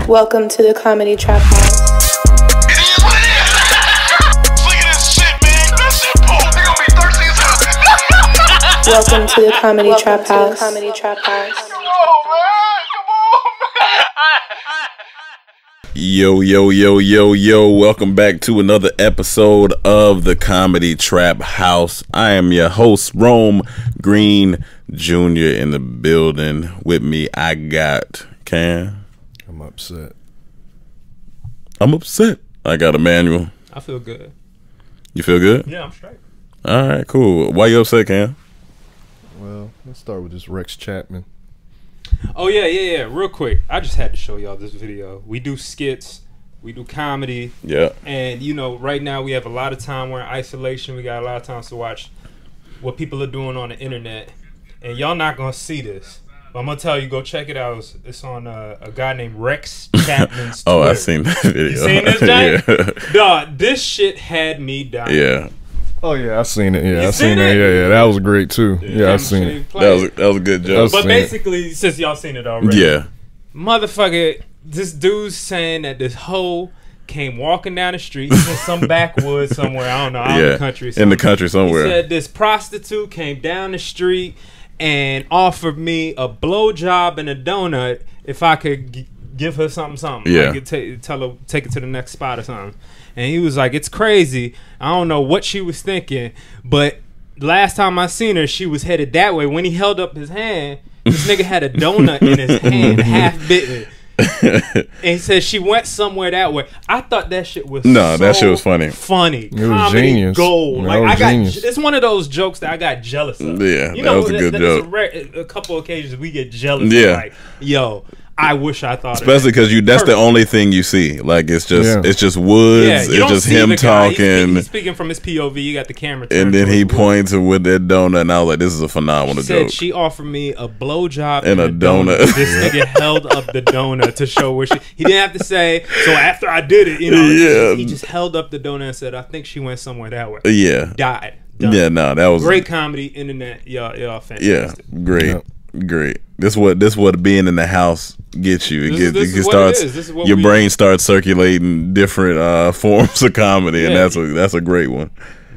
Welcome to the Comedy Trap House. Look at this shit, man. That shit poop. They gonna be thirsty as hell. Welcome to the Comedy Trap House. Comedy Trap House. Come on, man. Yo, welcome back to another episode of the Comedy Trap House. I am your host, Rome Green Jr. in the building. With me, I got Cam. I'm upset. I got Emmanuel. I feel good. You feel good? Yeah, I'm straight. All right, cool. Why you upset, Cam? Well, let's start with this Rex Chapman. Oh, yeah. Real quick, I just had to show y'all this video. We do skits. We do comedy. Yeah. And, you know, right now we have a lot of time. We're in isolation. We got a lot of time to watch what people are doing on the internet. And y'all not going to see this. But I'm going to tell you, go check it out. It's on a guy named Rex Chapman's Twitter. Oh, I seen that video. You seen this, Jack? Yeah. Dog, this shit had me dying. Yeah. Oh yeah, I seen it. Yeah, You I seen seen it? it. Yeah, that was great too. Yeah, I seen it. That was a good joke. But seen it. basically, since y'all seen it already. Yeah. Motherfucker, this dude's saying that this hoe came walking down the street in some backwoods somewhere. I don't know, out in the country. In the country somewhere. He said this prostitute came down the street and offered me a blowjob and a donut if I could give her something. Yeah. I could tell her take it to the next spot or something. And he was like, it's crazy. I don't know what she was thinking, but last time I seen her, she was headed that way. When he held up his hand, this nigga had a donut in his hand, half bitten. And he said she went somewhere that way. I thought that shit was that shit was funny. It was comedy genius. gold. That was genius. It's one of those jokes that I got jealous of. Yeah, you that was a good joke. A couple occasions we get jealous. Yeah. Of like, yo, I wish I thought. Especially because that's the only thing you see. Like it's just woods. Yeah, you it's don't just see him the guy. talking. He's speaking from his POV. You got the camera, And then turned he towards the points with that donut, and I was like, "This is a phenomenal She said joke." she offered me a blowjob And a donut. This nigga held up the donut to show where he didn't have to say. So after I did it, Yeah. he just held up the donut and said, "I think she went somewhere that way." Yeah. Died. Done. Yeah. No, that was Great comedy, internet, y'all fantastic. Yeah, great, Yep. great. This what being in the house gets you. It This gets is you what it starts. is. This is what Your we- brain starts circulating different forms of comedy, and Yeah. that's a great one.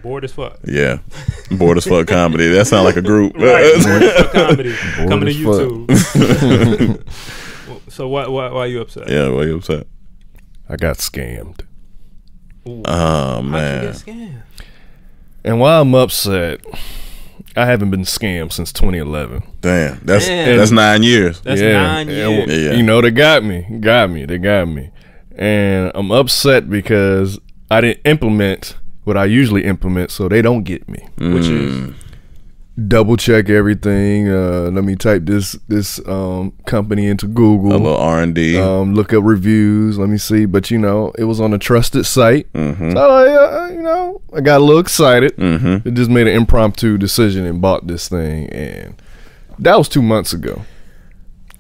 Bored as fuck. Yeah, bored as fuck comedy. That sounds like a group. Right, bored as fuck comedy coming to as fuck. YouTube. So why you upset? Yeah, why you upset? I got scammed. Ooh. Oh How'd you man, get scammed? And while I'm upset, I haven't been scammed since 2011. damn, that's Damn. 9 years. That's yeah. 9 years. Yeah. You know, they got me. They got me. And I'm upset because I didn't implement what I usually implement, so they don't get me. Which is Double check everything. Let me type this company into Google. A little R&D. Look up reviews. Let me see. But it was on a trusted site. Mm-hmm. So I got a little excited. Mm-hmm. It just made an impromptu decision and bought this thing, and that was 2 months ago.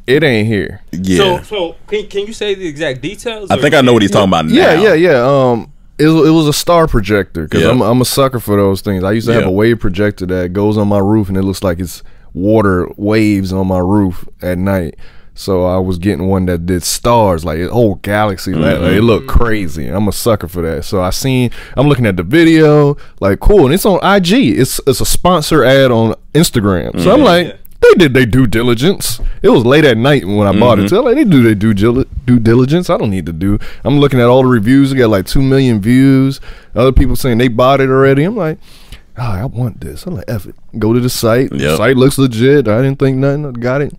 It ain't here. Yeah, So can you say the exact details? I think I know what he's talking about now. Yeah. It was a star projector because Yeah. I'm a sucker for those things. I used to have Yeah. a wave projector that goes on my roof, and it looks like it's water waves on my roof at night. So I was getting one that did stars, like a whole galaxy. Like, it looked crazy. I'm a sucker for that. So I'm looking at the video, like cool, and it's on IG. It's a sponsor ad on Instagram. So I'm like, they did their due diligence. It was late at night when I bought it. So I'm like, they do their due diligence. I don't need to do. I'm looking at all the reviews. It got like 2 million views. Other people saying they bought it already. I'm like, I want this. I'm like, F it. Go to the site. The Yep. site looks legit. I didn't think nothing. I got it.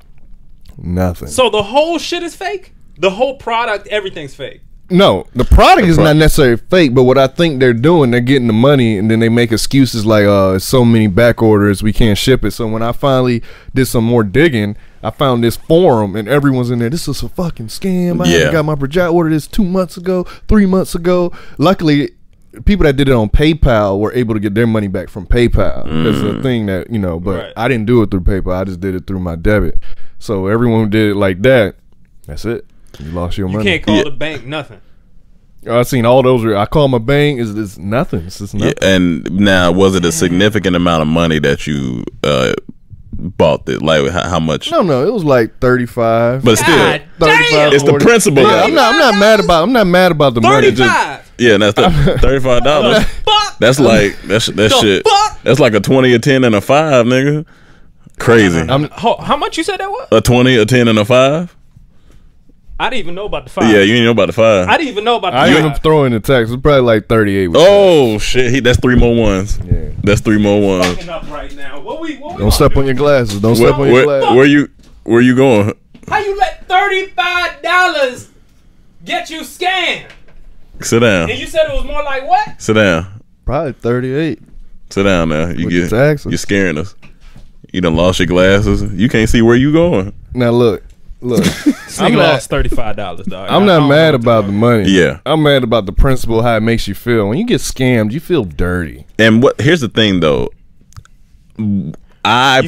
Nothing. So the whole shit is fake? The whole product, everything's fake. No, the product is not necessarily fake, but what I think they're doing, they're getting the money, and then they make excuses like, it's so many back orders, we can't ship it. So when I finally did some more digging, I found this forum, and everyone's in there. This is a fucking scam. I got my project order this 2 months ago, 3 months ago. Luckily, people that did it on PayPal were able to get their money back from PayPal. That's the thing that, but Right. I didn't do it through PayPal. I just did it through my debit. So everyone who did it like that, that's it. You lost your You money. can't call the bank nothing. I've seen all those. I call my bank. It's nothing. It's just nothing. Yeah, and now, was it a significant amount of money that you bought this? Like how much? No, it was like 35. But still, God 35, damn. it's the 40. principle. Yeah, I'm not mad about the money. 35. Yeah, and that's the $35. Fuck. That's like that shit. fuck? That's like a 20, a 10, and a 5, nigga. Crazy. How much you said that was? A 20, a 10, and a 5. I didn't even know about the 5. Yeah, you didn't know about the 5. I didn't even know about the I 5. even throw in the tax. It's probably like 38. With Oh shit, that's 3 more ones. Yeah. That's 3 more ones. Fucking up right now. What we Don't step on your glasses. Don't step on your glasses. Where you going? How you let $35 get you scammed? Sit down. And you said it was more like what? Sit down. Probably 38. Sit down now. You With the taxes. you're scaring us. You done lost your glasses. You can't see where you going. Now look. I'm lost $35, dog. I'm not mad about the money. Yeah. I'm mad about the principle, how it makes you feel. When you get scammed, you feel dirty. And here's the thing though. You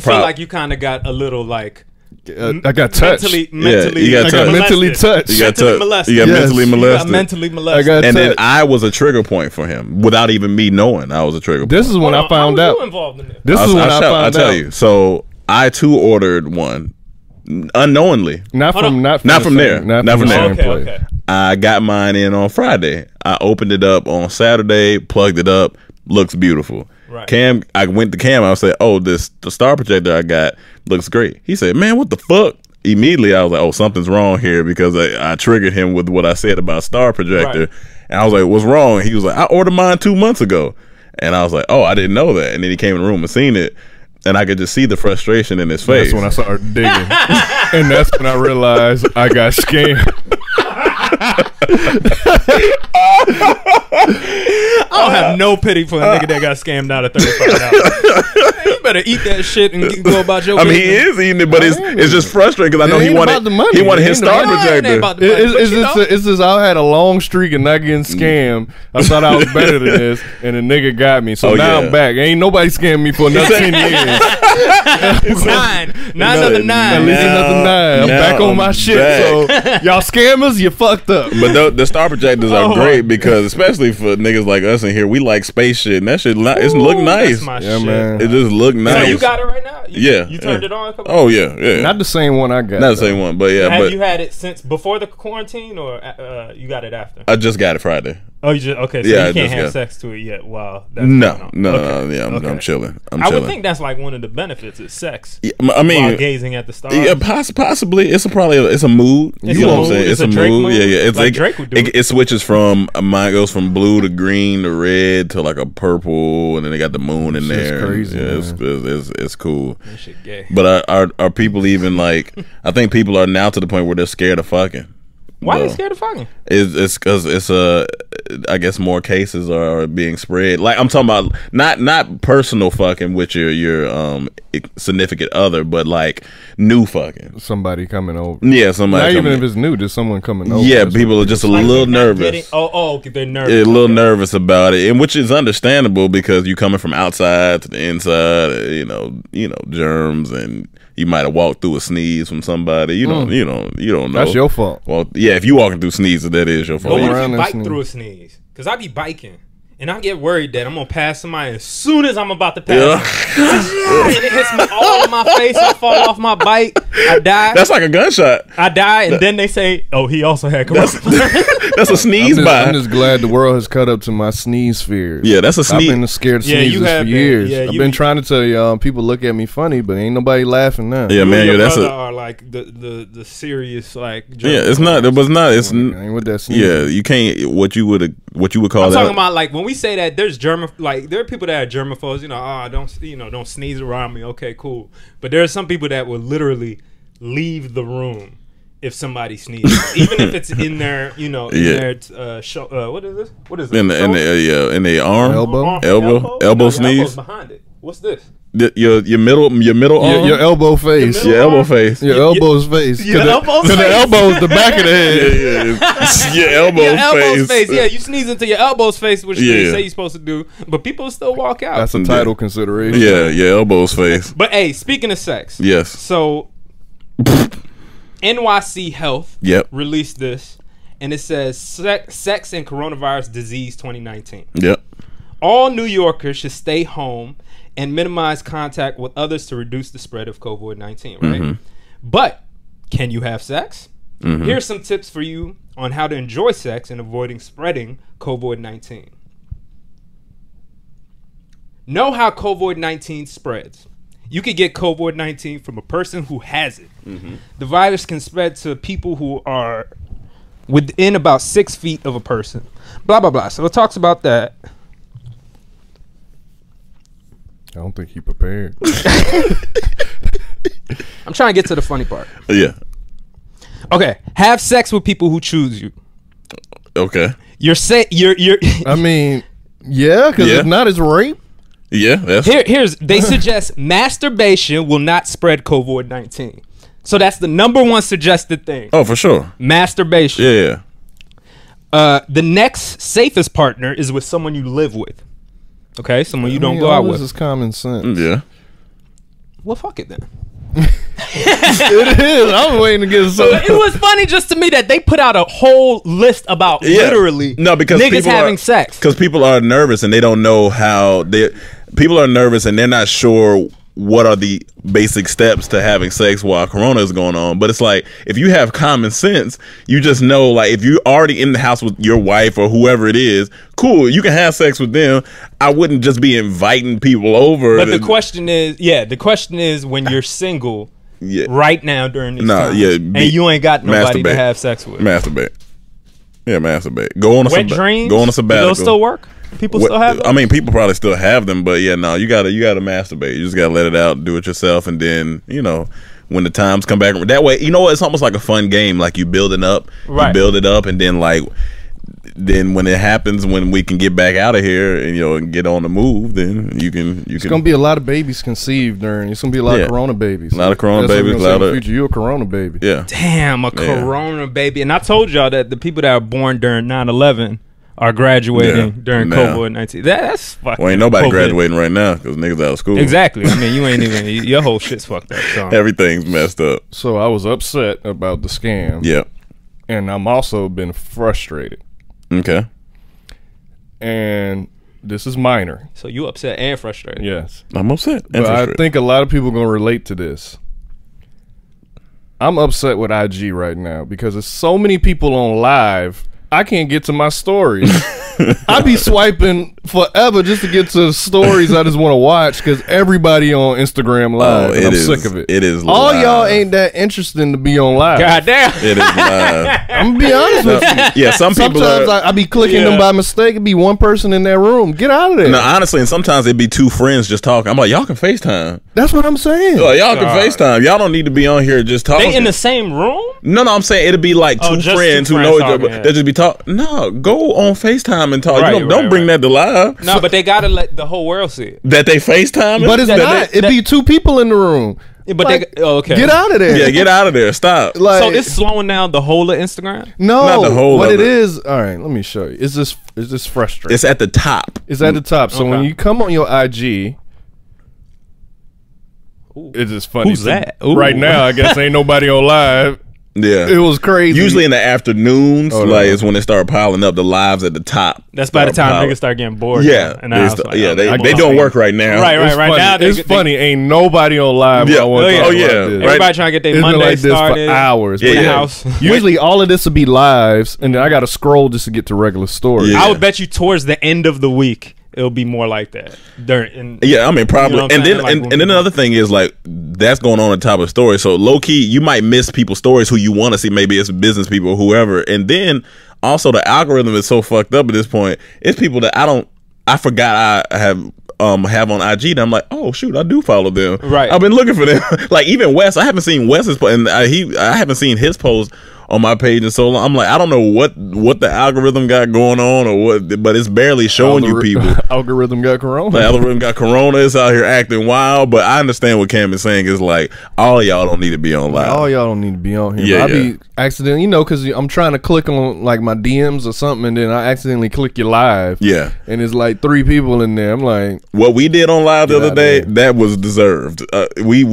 feel like you kind of got a little like I got touched. mentally, you got I got touched. mentally touched. You got mentally touched. molested. You got Yes. mentally You got molested. mentally I molested. got And then touched. I was a trigger point for him without even me knowing I was a trigger point. This is when I found How out. was you involved in this? This is when I found out. I'll tell you. So I too ordered one unknowingly. Not from Not from there. Not from the there. same place. Okay. I got mine in on Friday. I opened it up on Saturday, plugged it up, looks beautiful. Right. Cam, I went to Cam. I said, "Oh, the star projector I got looks great." He said, "Man, what the fuck?" Immediately, I was like, "Oh, something's wrong here," because I triggered him with what I said about star projector, Right. and I was like, "What's wrong?" He was like, "I ordered mine 2 months ago," and I was like, "Oh, I didn't know that." And then he came in the room and seen it, and I could just see the frustration in his face. That's when I started digging. And that's when I realized I got scammed. I don't have no pity for a nigga that got scammed out of $35. You better eat that shit and go about your I mean, business. he is eating it, but it's just frustrating because I know It he ain't wanted about the money. he wanted It his ain't star about- No, it ain't projector. about the money, but you know. It's just I had a long streak of not getting scammed. I thought I was better than this, and the nigga got me. So Oh, now yeah. I'm back. Ain't nobody scammed me for another 10 years. Nine. Another At nine. least another 9. I'm now back on my I'm shit. back. So y'all scammers, you fucked up. But the star projectors are Oh. great because, especially for niggas like us in here, we like space shit, and that shit it's look nice. That's my Yeah, shit. man. It just look So nice. you got it right now? Yeah, You turned yeah. it on a couple Oh yeah. Not the same one I got. Not the same one, but yeah. Have But you had it since before the quarantine or you got it after? I just got it Friday. Oh, you just okay. So Yeah, I you can't just have got- sex to it yet. Wow. That's going No, on. no, Okay. yeah. I'm Okay. chilling. I'm I chilling. would think that's like one of the benefits is sex. Yeah, I While mean, gazing at the stars. yeah, possibly. It's it's a mood. It's you a know what I'm mood? saying? It's a Drake mood? Yeah, yeah. It's Like Drake would do it. It switches from mine goes from blue to green to red to like a purple, and then they got the moon in Shit's there. crazy, Yeah, man. it's cool. That shit gay. But are people even like? I think people are now to the point where they're scared of fucking. Why are Well, you scared of fucking? It's because it's I guess more cases are being spread. Like I'm talking about not personal fucking with your significant other, but like new fucking. Somebody coming over. Yeah, somebody. Not even coming if it's new, just someone coming over. yeah, That's people what- are just a Like little they're not nervous. getting- they're nervous. A little Okay. nervous about it, and which is understandable because you coming from outside to the inside. You know, germs, and you might have walked through a sneeze from somebody. You don't know. That's your fault. Well, yeah, if you walking through sneezes, that is your But fault. what if around you and bike sneeze. through a sneeze? Because I be biking. And I get worried that I'm going to pass somebody as soon as I'm about to pass. Yeah. And it hits me all in my face. I fall off my bike. I die. That's like a gunshot. I die. And then they say, oh, he also had corona. That's a sneeze by. I'm just glad the world has cut up to my sneeze fears. Yeah, that's a I've sneeze. been scared of Yeah, you sneezes have for been. years. Yeah, I've you- been trying to tell y'all, people look at me funny, but ain't nobody laughing now. Yeah, man, You and your that's brother a. are like the serious like. Yeah, it's not. It was not. It's. Ain't with that sneeze. Yeah, you can't. What you would call I'm that? talking about like when we say that there's like there are people that are germaphobes. Don't sneeze around me. Okay, cool. But there are some people that will literally leave the room if somebody sneezes, even if it's in their Yeah. their what is this? What is this? in the arm, Elbow? elbow No, your sneeze. elbow's behind it. What's this? Your middle arm. Your elbow face. middle Your elbow face. Your elbow's face. Your elbow's Because the face. elbow's the back of the Yeah, head. yeah. Your elbow Your elbow's face. face. Yeah, you sneeze into your elbow's face, which they Yeah. say you're supposed to do, but people still walk out. That's a title consideration. Yeah, your elbow's face. But hey, speaking of sex, Yes. so NYC Health Yep. released this, and it says sex and coronavirus disease 2019. Yep. All New Yorkers should stay home and minimize contact with others to reduce the spread of COVID-19, right? But can you have sex? Here's some tips for you on how to enjoy sex and avoiding spreading COVID-19. Know how COVID-19 spreads. You could get COVID-19 from a person who has it. The virus can spread to people who are within about 6 feet of a person. Blah, blah, blah. So it talks about that. I don't think he prepared. I'm trying to get to the funny part. Yeah. Okay. Have sex with people who choose you. Okay. You're. I mean, yeah, because Yeah. if not, it's rape. Yeah. That's They suggest masturbation will not spread COVID-19. So that's the #1 suggested thing. for sure. Masturbation. Yeah. The next safest partner is with someone you live with. Okay, someone you don't go out This with. is common sense. Yeah. Well, fuck it then. It is. I'm waiting to get So some. it was funny just to me that they put out a whole list about literally because niggas people having are, sex. Because people are nervous and they don't know how they. People are nervous and they're not sure what are the basic steps to having sex while Corona is going on. But it's like, if you have common sense, you just know, like, if you're already in the house with your wife or whoever it is, cool, you can have sex with them. I wouldn't just be inviting people over. But the question is when you're single right now during these times, and you ain't got nobody to have sex with. Masturbate. Yeah, masturbate. Go on a dreams. Go on a sabbatical. Do those still work? People still have them? I mean, people probably still have them, but yeah, no, you gotta masturbate. You just gotta let it out, do it yourself, and then, you know, when the times come back, that way, you know what? It's almost like a fun game. Like, you build it up, you build it up, and then then when it happens, when we can get back out of here and, you know, and get on the move, then you can. It's gonna be a lot of babies conceived during. It's gonna be a lot of Corona babies. A lot of Corona babies. A lot of future. You're a Corona baby. Yeah. Damn, a Corona baby. And I told y'all that the people that are born during 9/11 are graduating during COVID-19. That's fucking. Well, ain't nobody graduating right now because niggas out of school. Exactly. I mean, you ain't even. Your whole shit's fucked up. So. Everything's messed up. So I was upset about the scam. Yeah. And I'm also been frustrated. Okay. And this is minor. So you upset and frustrated. Yes. I'm upset. But I think a lot of people are going to relate to this. I'm upset with IG right now because there's so many people on live. I can't get to my stories. I be swiping forever just to get to the stories I just want to watch because everybody on Instagram live. And I'm sick of it. It is live. All y'all ain't that interesting to be on live. Goddamn. It is live. I'm gonna be honest with you. Yeah, sometimes I be clicking them by mistake. It'd be one person in that room. Get out of there. No, honestly, and sometimes it'd be two friends just talking. I'm like, y'all can FaceTime. That's what I'm saying. Y'all can FaceTime. Y'all don't need to be on here just talking. They in the same room? No, I'm saying it'd be like two friends who know each other. They just be talking. No, go on FaceTime and talk. Don't bring that to live. No, but they gotta let the whole world see it. That they FaceTime. But it's not. It'd be two people in the room. But like, okay. Get out of there. Yeah, get out of there. Stop. Like, so it's slowing down the whole of Instagram? No, not the whole what of it is. All right, let me show you. Is this frustrating? It's at the top. It's at the top. So when you come on your IG, it's just funny. Who's that? Right now, I guess ain't nobody on live. Yeah, it was crazy. Usually in the afternoons, it's when they start piling up the lives at the top. That's by the time niggas start getting bored. Yeah, and they don't work right now. Right now. It's funny. Ain't nobody on live. Yeah, everybody trying to get their Monday like this started for hours. House. Usually, all of this will be lives, and then I got to scroll just to get to regular stories. I would bet you towards the end of the week it'll be more like that. I mean, probably. You know and then another thing is, like, that's going on top of the story. So low key, you might miss people's stories who you want to see. Maybe it's business people, whoever. And then also the algorithm is so fucked up at this point. It's people that I forgot I have on IG that I'm like, oh shoot, I do follow them. Right. I've been looking for them. Like, even Wes, I haven't seen Wes's and I haven't seen his post on my page in so long. I'm like, I don't know what the algorithm got going on or what, but it's barely showing you people. Algorithm got corona. The algorithm got corona. It's out here acting wild. But I understand what Cam is saying. Is like, all y'all don't need to be on live. All y'all don't need to be on here. I be accidentally, because I'm trying to click on like my DMs or something, and then I accidentally click your live. Yeah, and it's like 3 people in there. I'm like, what we did on live the other day, that was deserved. We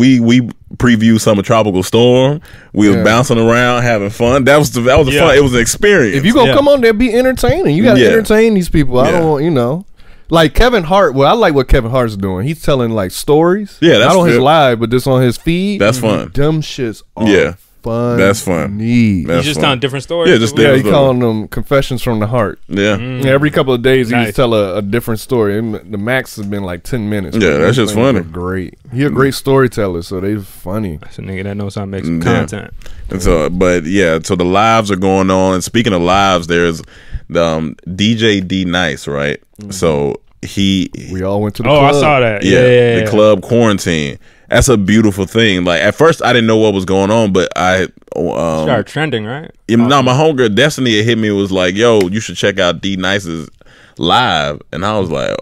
previewed Summer Tropical Storm. We was bouncing around, having fun. That was fun. It was an experience. If you gonna come on there, be entertaining. You gotta entertain these people. I don't want, Like Kevin Hart. Well, I like what Kevin Hart's doing. He's telling like stories. Yeah, that's not on his good. live, but just on his feed. That's fun. Dumb shits. Are Yeah. fun. That's fun. He's That's just fun. telling different stories. Yeah, just Yeah, different he stories. calling them confessions from the heart. Yeah. Yeah, every couple of days he Nice. just tell a different story. The max has been like 10 minutes. Yeah, that's just funny. Great. He a great storyteller, so they funny. That's a nigga that knows how to make some Yeah. content. And so, but yeah, so the lives are going on. And speaking of lives, there's the DJ D Nice, right? So We all went to the Oh, club. I saw that. yeah, the club quarantine. That's a beautiful thing. Like at first, I didn't know what was going on, but I Started trending, right? no, my homegirl Destiny had hit me. Was like, "Yo, you should check out D Nice's live," and I was like,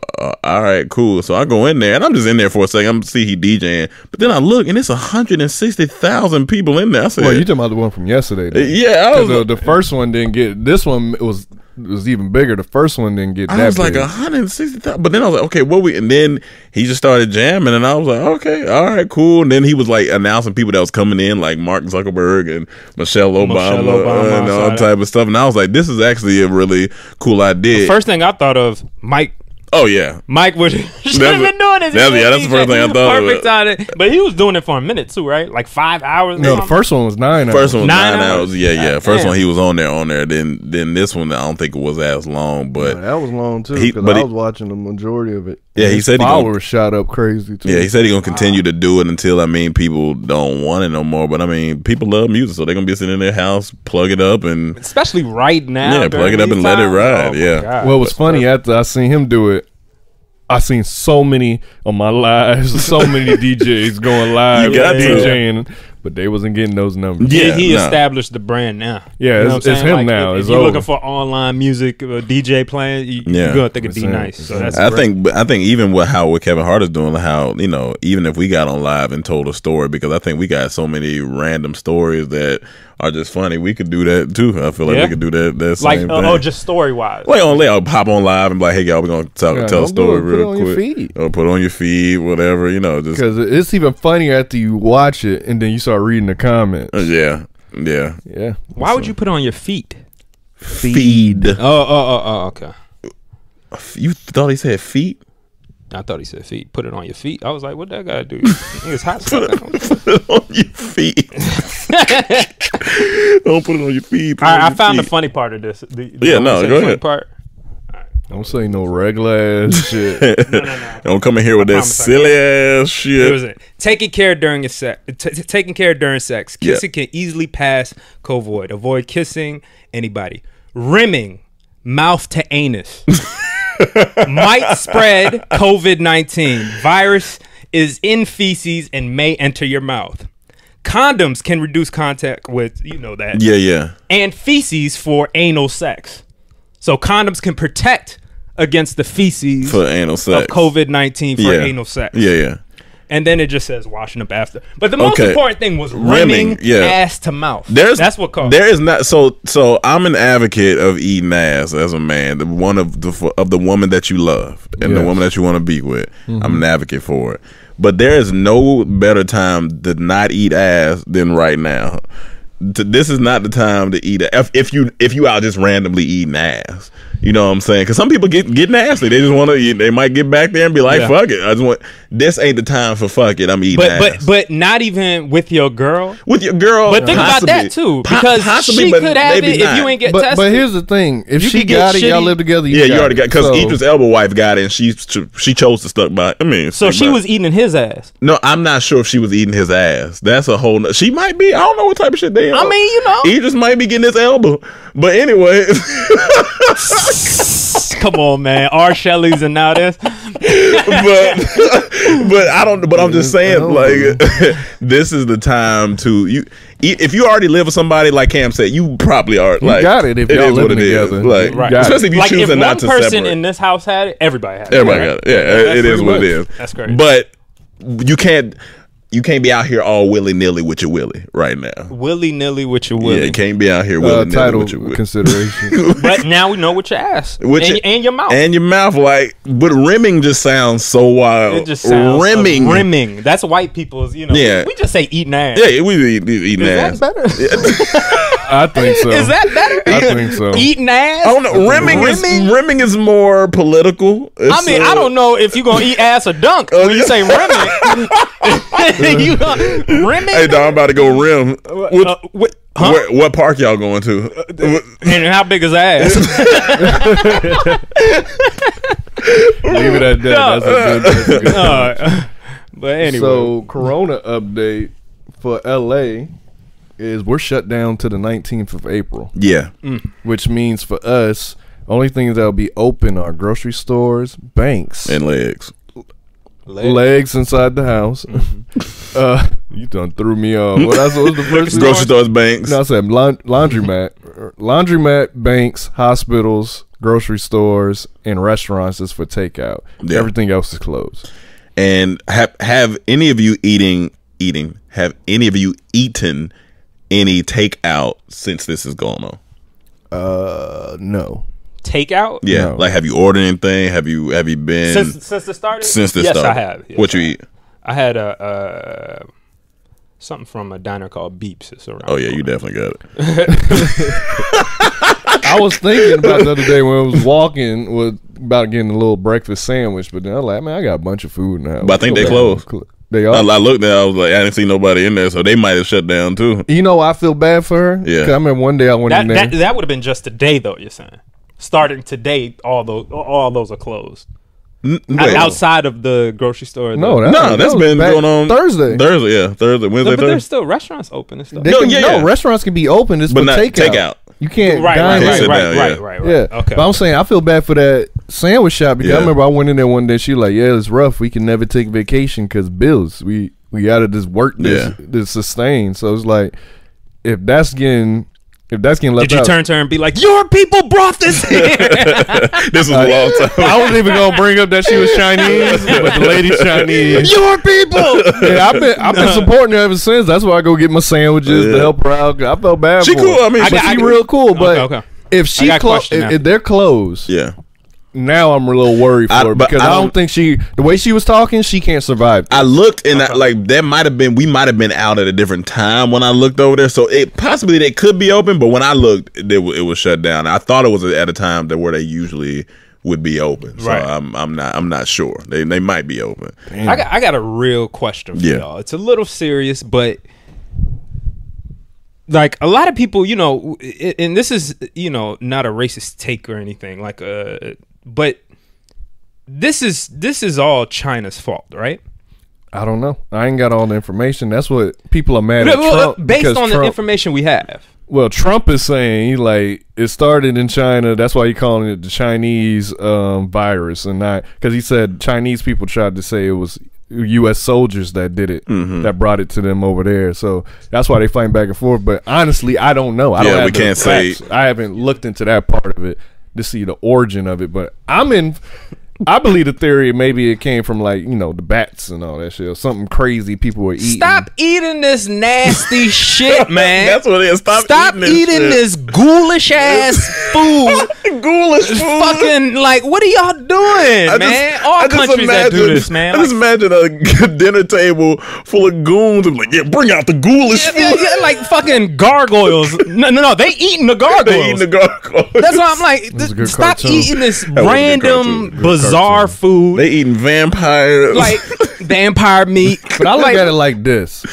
"All right, cool." So I go in there, and I'm just in there for a second. I'm see he DJing, but then I look, and it's 160,000 people in there. I said, Well, you talking about the one from yesterday? Then. "Yeah." I was, 'Cause the first one didn't get. This one was even bigger. The first one didn't get. I that was like big. 160,000, but then I was like, "Okay, what we?" And then he just started jamming, and I was like, "Okay, all right, cool." And then he was like announcing people that was coming in, like Mark Zuckerberg and Michelle Obama, and all type of stuff. And I was like, "This is actually a really cool idea." First thing I thought of, Mike. Oh yeah, Mike should have been doing this. That's the first thing I thought of. Perfect on it. But he was doing it for a minute too, right? Like 5 hours. No, the first one was 9 hours. First one was 9 9 hours. hours? Yeah. First Damn. one he was on there. Then this one I don't think it was as long, but That was long too. He- Because but I he- was watching the majority of it. Yeah, he His said he gonna- followers shot up crazy too. yeah, he said he's gonna continue to do it until people don't want it no more. But I mean, people love music, so they're gonna be sitting in their house, plug it up, and especially right now. Yeah, plug it up during and let it these ride, times. Oh, my yeah. God. Well, it was funny after I seen him do it. I seen so many on my lives, so many DJs going live, You got to. DJing, but they wasn't getting those numbers. Yeah, he nah. established the brand now. Yeah, You know it's what I'm saying? him now. If It's you're over. looking for online music, DJ playing, you're gonna think of It's D him. Nice. It's So him. that's I great. think even with what Kevin Hart is doing, how even if we got on live and told a story, because I think we got so many random stories that are just funny, we could do that too. I feel like Yeah. we could do that. That like same thing. just story wise. Like I'll pop on live and be like, "Hey y'all, we're gonna tell Yeah, a don't story do it. Put it real on your quick." feed. Or put on your feed, whatever. Just Because it's even funnier after you watch it and then you start reading the comments. yeah. Yeah. Why would you put it on your feet? Feed. Oh, okay. You thought he said feet? I thought he said feet. Put it on your feet. I was like, what that guy do? It's hot stuff. Put it on your feet. Don't put it on your feet. Put it All on right, I your found the feet. funny part of this. Yeah, no, go ahead. Part? Don't say no regular ass shit. No. Don't come in here with that promise I silly ass It was shit. it. Taking care during taking care during sex. Yeah. Kissing can easily pass covoid. Avoid kissing anybody. Rimming, mouth to anus. Might spread COVID-19. Virus is in feces and may enter your mouth. Condoms can reduce contact with, that. Yeah. And feces for anal sex. So condoms can protect against the feces For anal sex. of COVID-19 for anal sex. Yeah. And then it just says washing up after. But the most Okay. important thing was rimming yeah. ass to mouth. That's what caused There is not so I'm an advocate of eating ass as a man, the one of the woman that you love and the Yes. woman that you want to be with. I'm an advocate for it. But there is no better time to not eat ass than right now. This is not the time to eat if you out just randomly eating ass. You know what I'm saying? Because some people get nasty. They just want to eat. They might get back there and be like, Yeah. "Fuck it, this ain't the time for fuck it. I'm eating ass." But not even with your girl. With your girl, But think about that too, because possibly, she but could have maybe it if not. you ain't get But tested. but here's the thing: if You she could get got it, y'all shitty- live together. Yeah, you already got because So- Idris Elba wife got it, and she chose to stuck by. so she was eating his ass. No, I'm not sure if she was eating his ass. That's a whole. She might be. I don't know what type of shit they. I mean, he just might be getting his elbow. But anyway, Come on, man. R. Shelley's and now this. but I don't. But I'm just saying, like, this is the time to you. If you already live with somebody, like Cam said, you probably are. You like, got it if y'all is what living it is. together. Like, Right. especially if you Like if choosing one not to person separate. in this house had it, everybody had it. Everybody right? got it. Yeah, That's it is pretty what it much. is. That's crazy. But you can't be out here all willy nilly with your willy right now. Willy nilly with your Yeah, willy. you can't be out here willy nilly title with your willy. consideration. But now we know with your ass and your mouth. and your mouth. Like, but rimming just sounds so wild. It just sounds rimming. rimming. That's white people's. Yeah. We just say eating ass. Yeah, we eating Is ass. that better? I think so. Is that better? I think so. Eating ass? I don't know. Rimming is more political. I mean, I don't know if you're going to eat ass or dunk when you say rimming. You gonna, rimming? Hey, dog, I'm about to go rim. What park y'all going to? And how big is the ass? Leave it at that. That's a good. But anyway. So, Corona update for LA is we're shut down to the 19th of April. Yeah. Which means for us, only things that'll be open are grocery stores, banks, And legs. legs inside the house. You done threw me off. What was the first Grocery stores, banks. No, I said laundromat, banks, hospitals, grocery stores, and restaurants is for takeout. Yeah. Everything else is closed. And have any of you have any of you eaten any takeout since this is going on? No. Takeout? Yeah. No. Like, have you ordered anything? Have you been Since it started? Since this yes, started? I have. Yes, What you eat? I had something from a diner called Beeps. It's around. Oh yeah, you definitely got it. I was thinking about the other day when I was walking about getting a little breakfast sandwich, but then I was like, man, I got a bunch of food now. But I think they closed. They I are. looked there. I was like, I didn't see nobody in there, so they might have shut down too. You know, I feel bad for her. Yeah. 'Cause I remember one day I went in there. That would have been just today, though. You're saying starting today, all those are closed. Wait. Outside of the grocery store. No, though. that's was been back going on Thursday. Wednesday, No, but Thursday. there's still restaurants open and stuff. Restaurants can be open. It's But for not takeout. You can't Right. dine in. Right. Yeah. Okay. But I'm saying I feel bad for that sandwich shop because Yeah. I remember I went in there one day. She like, yeah, it's rough. We can never take vacation because bills. We got to just work this sustain. So it's like if that's getting left Did you out. turn to her and be like, "Your people brought this here"? This was a long time. I wasn't even gonna bring up that she was Chinese, but the lady's Chinese. Your people. Yeah, I've been supporting her ever since. That's why I go get my sandwiches to help her out. I felt bad She for cool. her. I mean, But she she real cool. But Okay. if she I got a question now. if they're closed, yeah. now I'm a little worried for her but because I I don't think the way she was talking, she can't survive. I looked and we might have been out at a different time when I looked over there. So it possibly they could be open, but when I looked, it was shut down. I thought it was at a time where they usually would be open. So Right. I'm not sure. They might be open. I got a real question for y'all. It's a little serious, but like a lot of people, you know, and this is, you know, not a racist take or anything, but this is all China's fault, right? I don't know. I ain't got all the information. That's what people are mad at Trump Based because on the Trump- information we have. Well, Trump is saying he like it started in China. That's why he's calling it the Chinese virus, and not because he said Chinese people tried to say it was U.S. soldiers that did it, that brought it to them over there. So that's why they fighting back and forth. But honestly, I don't know. I don't have we can't say. I haven't looked into that part of it to see the origin of it. But I believe the theory maybe it came from like, you know, the bats and all that shit or something crazy people were eating. Stop eating this nasty shit, man. That's what it is. Stop eating this ghoulish ass food. ghoulish food. Fucking like, what are y'all doing, man? All countries that do this, man. I just imagine a dinner table full of goons and like, yeah, bring out the ghoulish food. Yeah, like fucking gargoyles. No, they eating the gargoyles. They eating the gargoyles. That's why I'm like, was a good stop cartoon. eating this was a good random, cartoon. bizarre food. They eating vampires. Like vampire meat. But I look at it like this.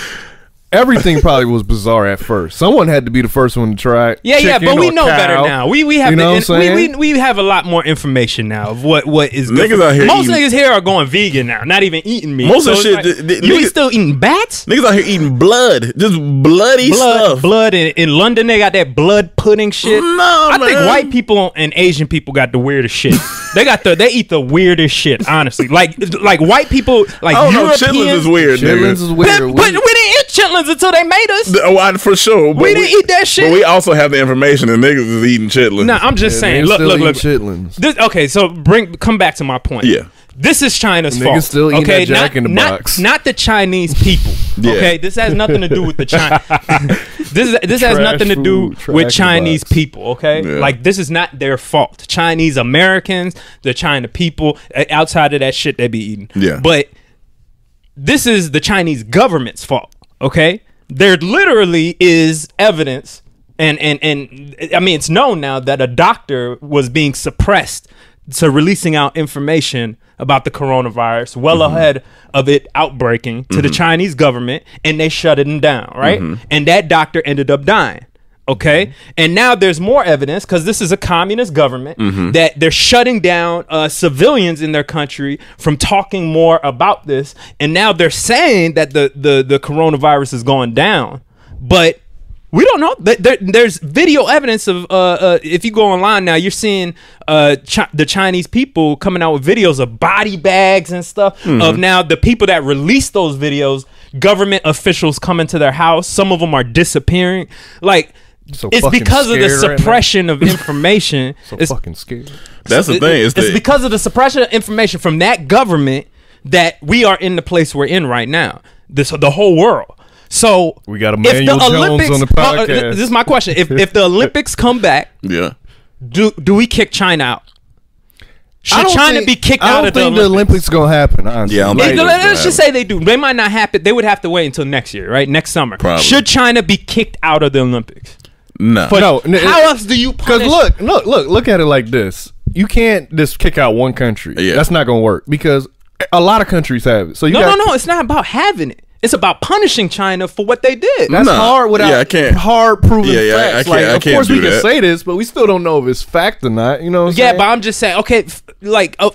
Everything probably was bizarre at first. Someone had to be the first one to try it. Yeah, but we or know cow. better now. We have You know the, what I'm saying? we have a lot more information now of what is good. Niggas out here Most eating- niggas here are going vegan now, not even eating meat. Most of So the it's shit, like, the you niggas- still eating bats? Niggas out here eating blood. Just bloody stuff. Blood. In London, they got that blood pudding shit. No, I think man. white people and Asian people got the weirdest shit. They eat the weirdest shit. Honestly, like white people, like I don't know. Europeans. Chitlins is weird, Chitlins nigga. is weird. But we didn't eat chitlins until they made us. For sure. But We didn't eat that shit. But we also have the information that niggas is eating chitlins. Nah, I'm just saying. Niggas Look. still eating chitlins. Okay, so come back to my point. Yeah. This is China's Niggas fault. still eating okay, that Jack in the Box. Not the Chinese people. Yeah. Okay, this has nothing to do with the China. This has Trash nothing to do food, trash in with the Chinese box. people. Okay, Yeah. like this is not their fault. Chinese Americans, the China people, outside of that shit they be eating. Yeah. But this is the Chinese government's fault. Okay, there literally is evidence And I mean, it's known now that a doctor was being suppressed to releasing out information about the coronavirus well ahead of it outbreaking to the Chinese government, and they shut him down, right? And that doctor ended up dying. Okay. And now there's more evidence, because this is a communist government, that they're shutting down civilians in their country from talking more about this. And now they're saying that the coronavirus is going down. But we don't know. There's video evidence of if you go online now, you're seeing the Chinese people coming out with videos of body bags and stuff of now the people that release those videos, government officials coming to their house. Some of them are disappearing. Like, So it's fucking because of the scared right now. suppression of information. So It's- fucking scared. That's the thing. It's because of the suppression of information from that government that we are in the place we're in right now. The whole world. So We got if the Emmanuel Jones Olympics, on the podcast. this is my question. If the Olympics come back, yeah. do we kick China out? Should China be kicked out of the I don't think the Olympics gonna happen. Honestly. Yeah, I'm Let's Right. just say they do. They might not happen. They would have to wait until next year, right? Next summer. Probably. Should China be kicked out of the Olympics? No. But No, how else do you Because punish? look at it like this. You can't just kick out one country. Yeah. That's not gonna work because a lot of countries have it. So you No. It's not about having it. It's about punishing China for what they did. That's Nah. hard without Yeah, I can't. hard proven Yeah, I facts. can't- I of can't course, do we can that. say this, but we still don't know if it's fact or not. You know what I'm Yeah, saying? but I'm just saying. Okay,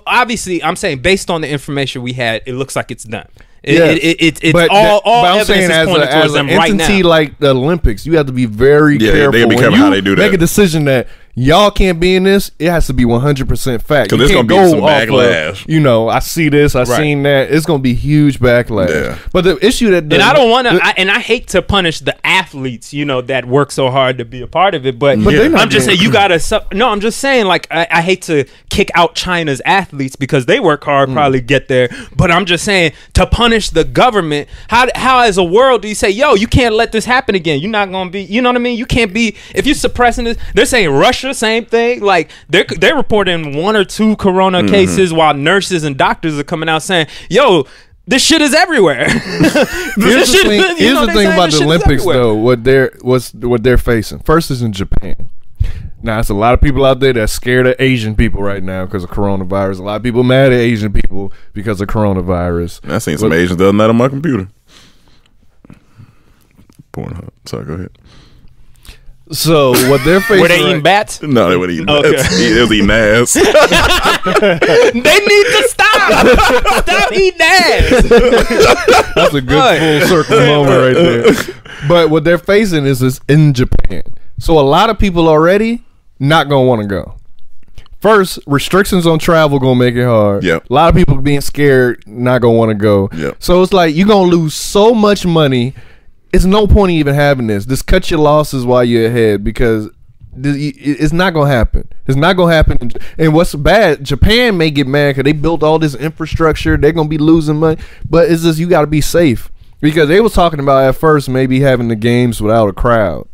obviously, I'm saying based on the information we had, it looks like it's done. It's But all I'm evidence saying is pointing towards them an right now. entity like the Olympics, you have to be very Yeah, careful. they gotta be When careful you how they do Make that. a decision that y'all can't be in this. It has to be 100% fact. 'Cause You there's can't gonna be go some off of, backlash. I see this, I seen that. It's gonna be huge backlash. Yeah. But the issue that And I don't want to, and I hate to punish the athletes, that work so hard to be a part of it. But they're not I'm just doing saying, you gotta. No, I'm just saying, like, I hate to kick out China's athletes because they work hard, probably get there. But I'm just saying, to punish the government, how as a world do you say, yo, you can't let this happen again? You're not gonna be, you know what I mean? You can't be, if you're suppressing this. They're saying Russia, same thing. Like they're reporting 1 or 2 corona cases, while nurses and doctors are coming out saying, yo, this shit is everywhere. Here's the thing about the Olympics, though. What they're facing first is in Japan. Now, it's a lot of people out there that's scared of Asian people right now because of coronavirus. A lot of people mad at Asian people because of coronavirus. I seen some Asians the other night on my computer. Pornhub. Sorry, go ahead. So what they're facing, Were they eating bats? No, they would eat. Okay. They was eating ass. They need to stop. Stop eating ass. That's a good Right. full circle moment right there. But what they're facing is in Japan. So a lot of people already not gonna want to go. First, restrictions on travel gonna make it hard. Yep. A lot of people being scared, not gonna want to go. Yep. So it's like you're gonna lose so much money. It's no point in even having this. Just cut your losses while you're ahead because it's not gonna happen. It's not gonna happen. And what's bad, Japan may get mad because they built all this infrastructure. They're gonna be losing money, but it's just you got to be safe because they was talking about at first maybe having the games without a crowd,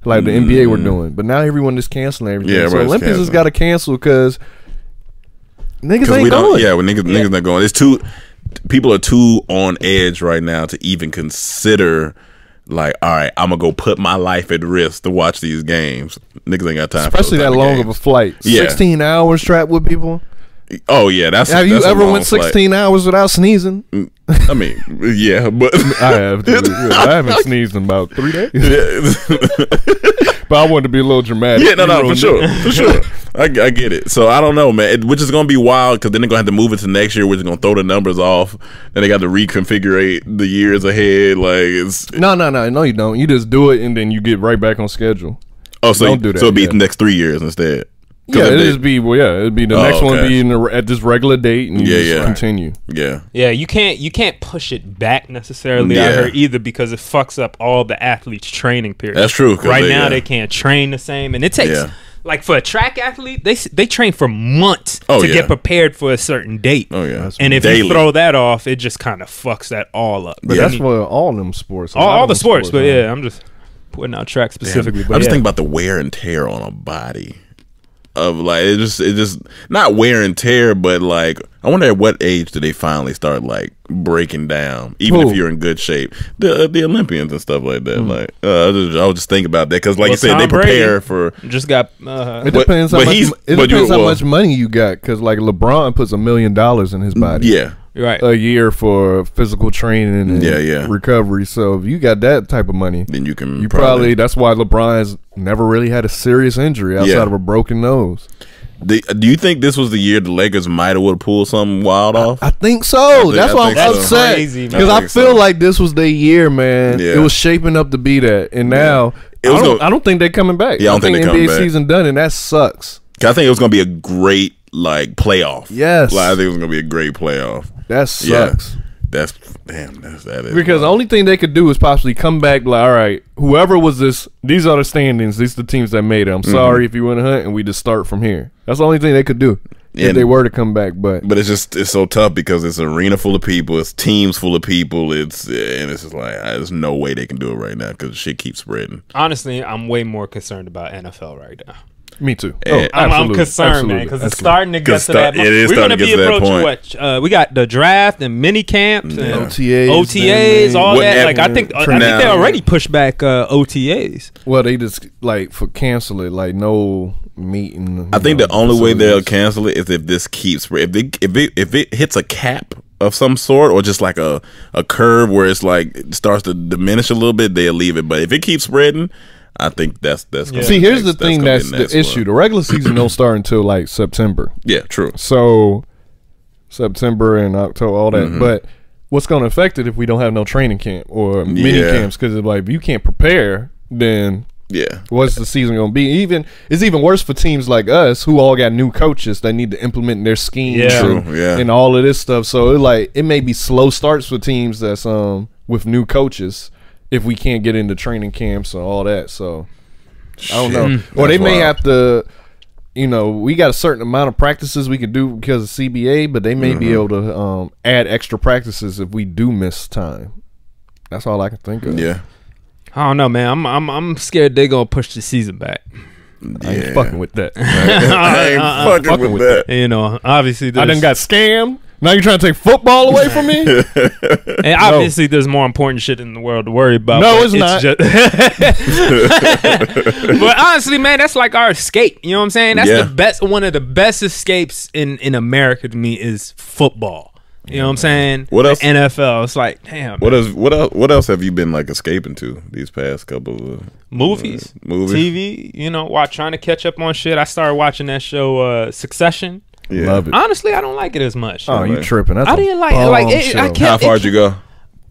like the NBA were doing. But now everyone is canceling everything. Yeah, so everybody's Olympics has canceling. got to cancel because niggas We ain't don't. going. Yeah, when niggas not going. It's too. People are too on edge right now to even consider. Like, all right, I'm gonna go put my life at risk to watch these games. Niggas ain't got time. Especially for that those type long games. of a flight. Yeah. 16 hours trapped with people. Oh yeah, that's. Have you that's a ever long went flight. 16 hours without sneezing? I mean, yeah, but I have. Dude. I haven't sneezed in about 3 days. yeah, But I wanted to be a little dramatic. yeah, no, You for ruined it. sure. I get it. So I don't know, man. Which is gonna be wild because then they're gonna have to move it to next year, which is gonna throw the numbers off, and they got to reconfigure the years ahead. Like it's No, you don't. You just do it and then you get right back on schedule. oh, so Don't do that, so it'll be yeah. the next 3 years instead. 'Cause Yeah, if it'd they- just be it'd be the Oh, next one okay. be at this regular date and you Yeah, just yeah. continue. yeah. Yeah, you can't push it back necessarily out Yeah. here either because it fucks up all the athletes' training period. That's true, 'cause Right they, now yeah. they can't train the same, and it takes Yeah. like for a track athlete, they train for months Oh, to yeah. get prepared for a certain date. Oh yeah. And if Daily. you throw that off, it just kind of fucks that all up. But Yeah. that's for all them sports. A lot all of the them sports, but man. yeah, I'm just putting out track specifically. I'm But just yeah. thinking about the wear and tear on a body. of like it just not wear and tear, but like I wonder at what age do they finally start like breaking down, even if you're in good shape. The Olympians and stuff like that. Like I was just thinking about that because, like you said, they prepare for. Just got. It depends how much money you got, because like LeBron puts $1 million in his body. Yeah. Right. A year for physical training and recovery. So if you got that type of money, then you can. Probably that's why LeBron's never really had a serious injury outside of a broken nose. Do you think this was the year the Lakers might have pulled something wild off? I think so. That's why I'm upset, because I feel like this was their year, man. Yeah. It was shaping up to be that, and now I don't think they're coming back. Yeah, I don't think the NBA season done, and that sucks. I think it was going to be a great like playoff. Yes, like, I think it was going to be a great playoff. That sucks. Yeah. That is because the only thing they could do is possibly come back like, all right, whoever was these are the standings, these are the teams that made it. I'm sorry if you want to hunt, and we just start from here. That's the only thing they could do if they were to come back. But it's so tough because it's an arena full of people, it's teams full of people, it's just like there's no way they can do it right now because shit keeps spreading. Honestly, I'm way more concerned about NFL right now. Me too. I'm concerned, man, because it's starting to get to that. We're going to be approaching we got the draft and mini camps and OTAs, all that. Like I think they already pushed back OTAs. Well, they just like cancel it, like no meeting. I think the only way they'll cancel it is if this keeps if it hits a cap of some sort, or just like a curve where it's like it starts to diminish a little bit, they'll leave it. But if it keeps spreading, I think that's See, here's the thing that's the issue. The regular season don't start until like September. Yeah, true. So September and October, all that. But what's going to affect it if we don't have no training camp or mini camps? Because like if you can't prepare, then what's the season going to be? It's even worse for teams like us who all got new coaches that need to implement their schemes and all of this stuff. So it may be slow starts for teams that's with new coaches, if we can't get into training camps and all that. So I don't know. Or they may have to, we got a certain amount of practices we can do because of CBA, but they may be able to add extra practices if we do miss time. That's all I can think of. Yeah. I don't know, man. I'm scared they're going to push the season back. I ain't fucking with that. I ain't fucking with that. Obviously I done got scammed. Now you're trying to take football away from me? And obviously there's more important shit in the world to worry about. No, it's not. But honestly, man, that's like our escape. You know what I'm saying? That's one of the best escapes in America to me is football. You know what I'm saying? What else? NFL. It's like, damn. What else have you been like escaping to these past couple of movies, TV? Trying to catch up on shit. I started watching that show Succession. Yeah. Love it. Honestly, I don't like it as much. Oh, you tripping? That's I didn't like it. Like it, I kept, How far'd you go?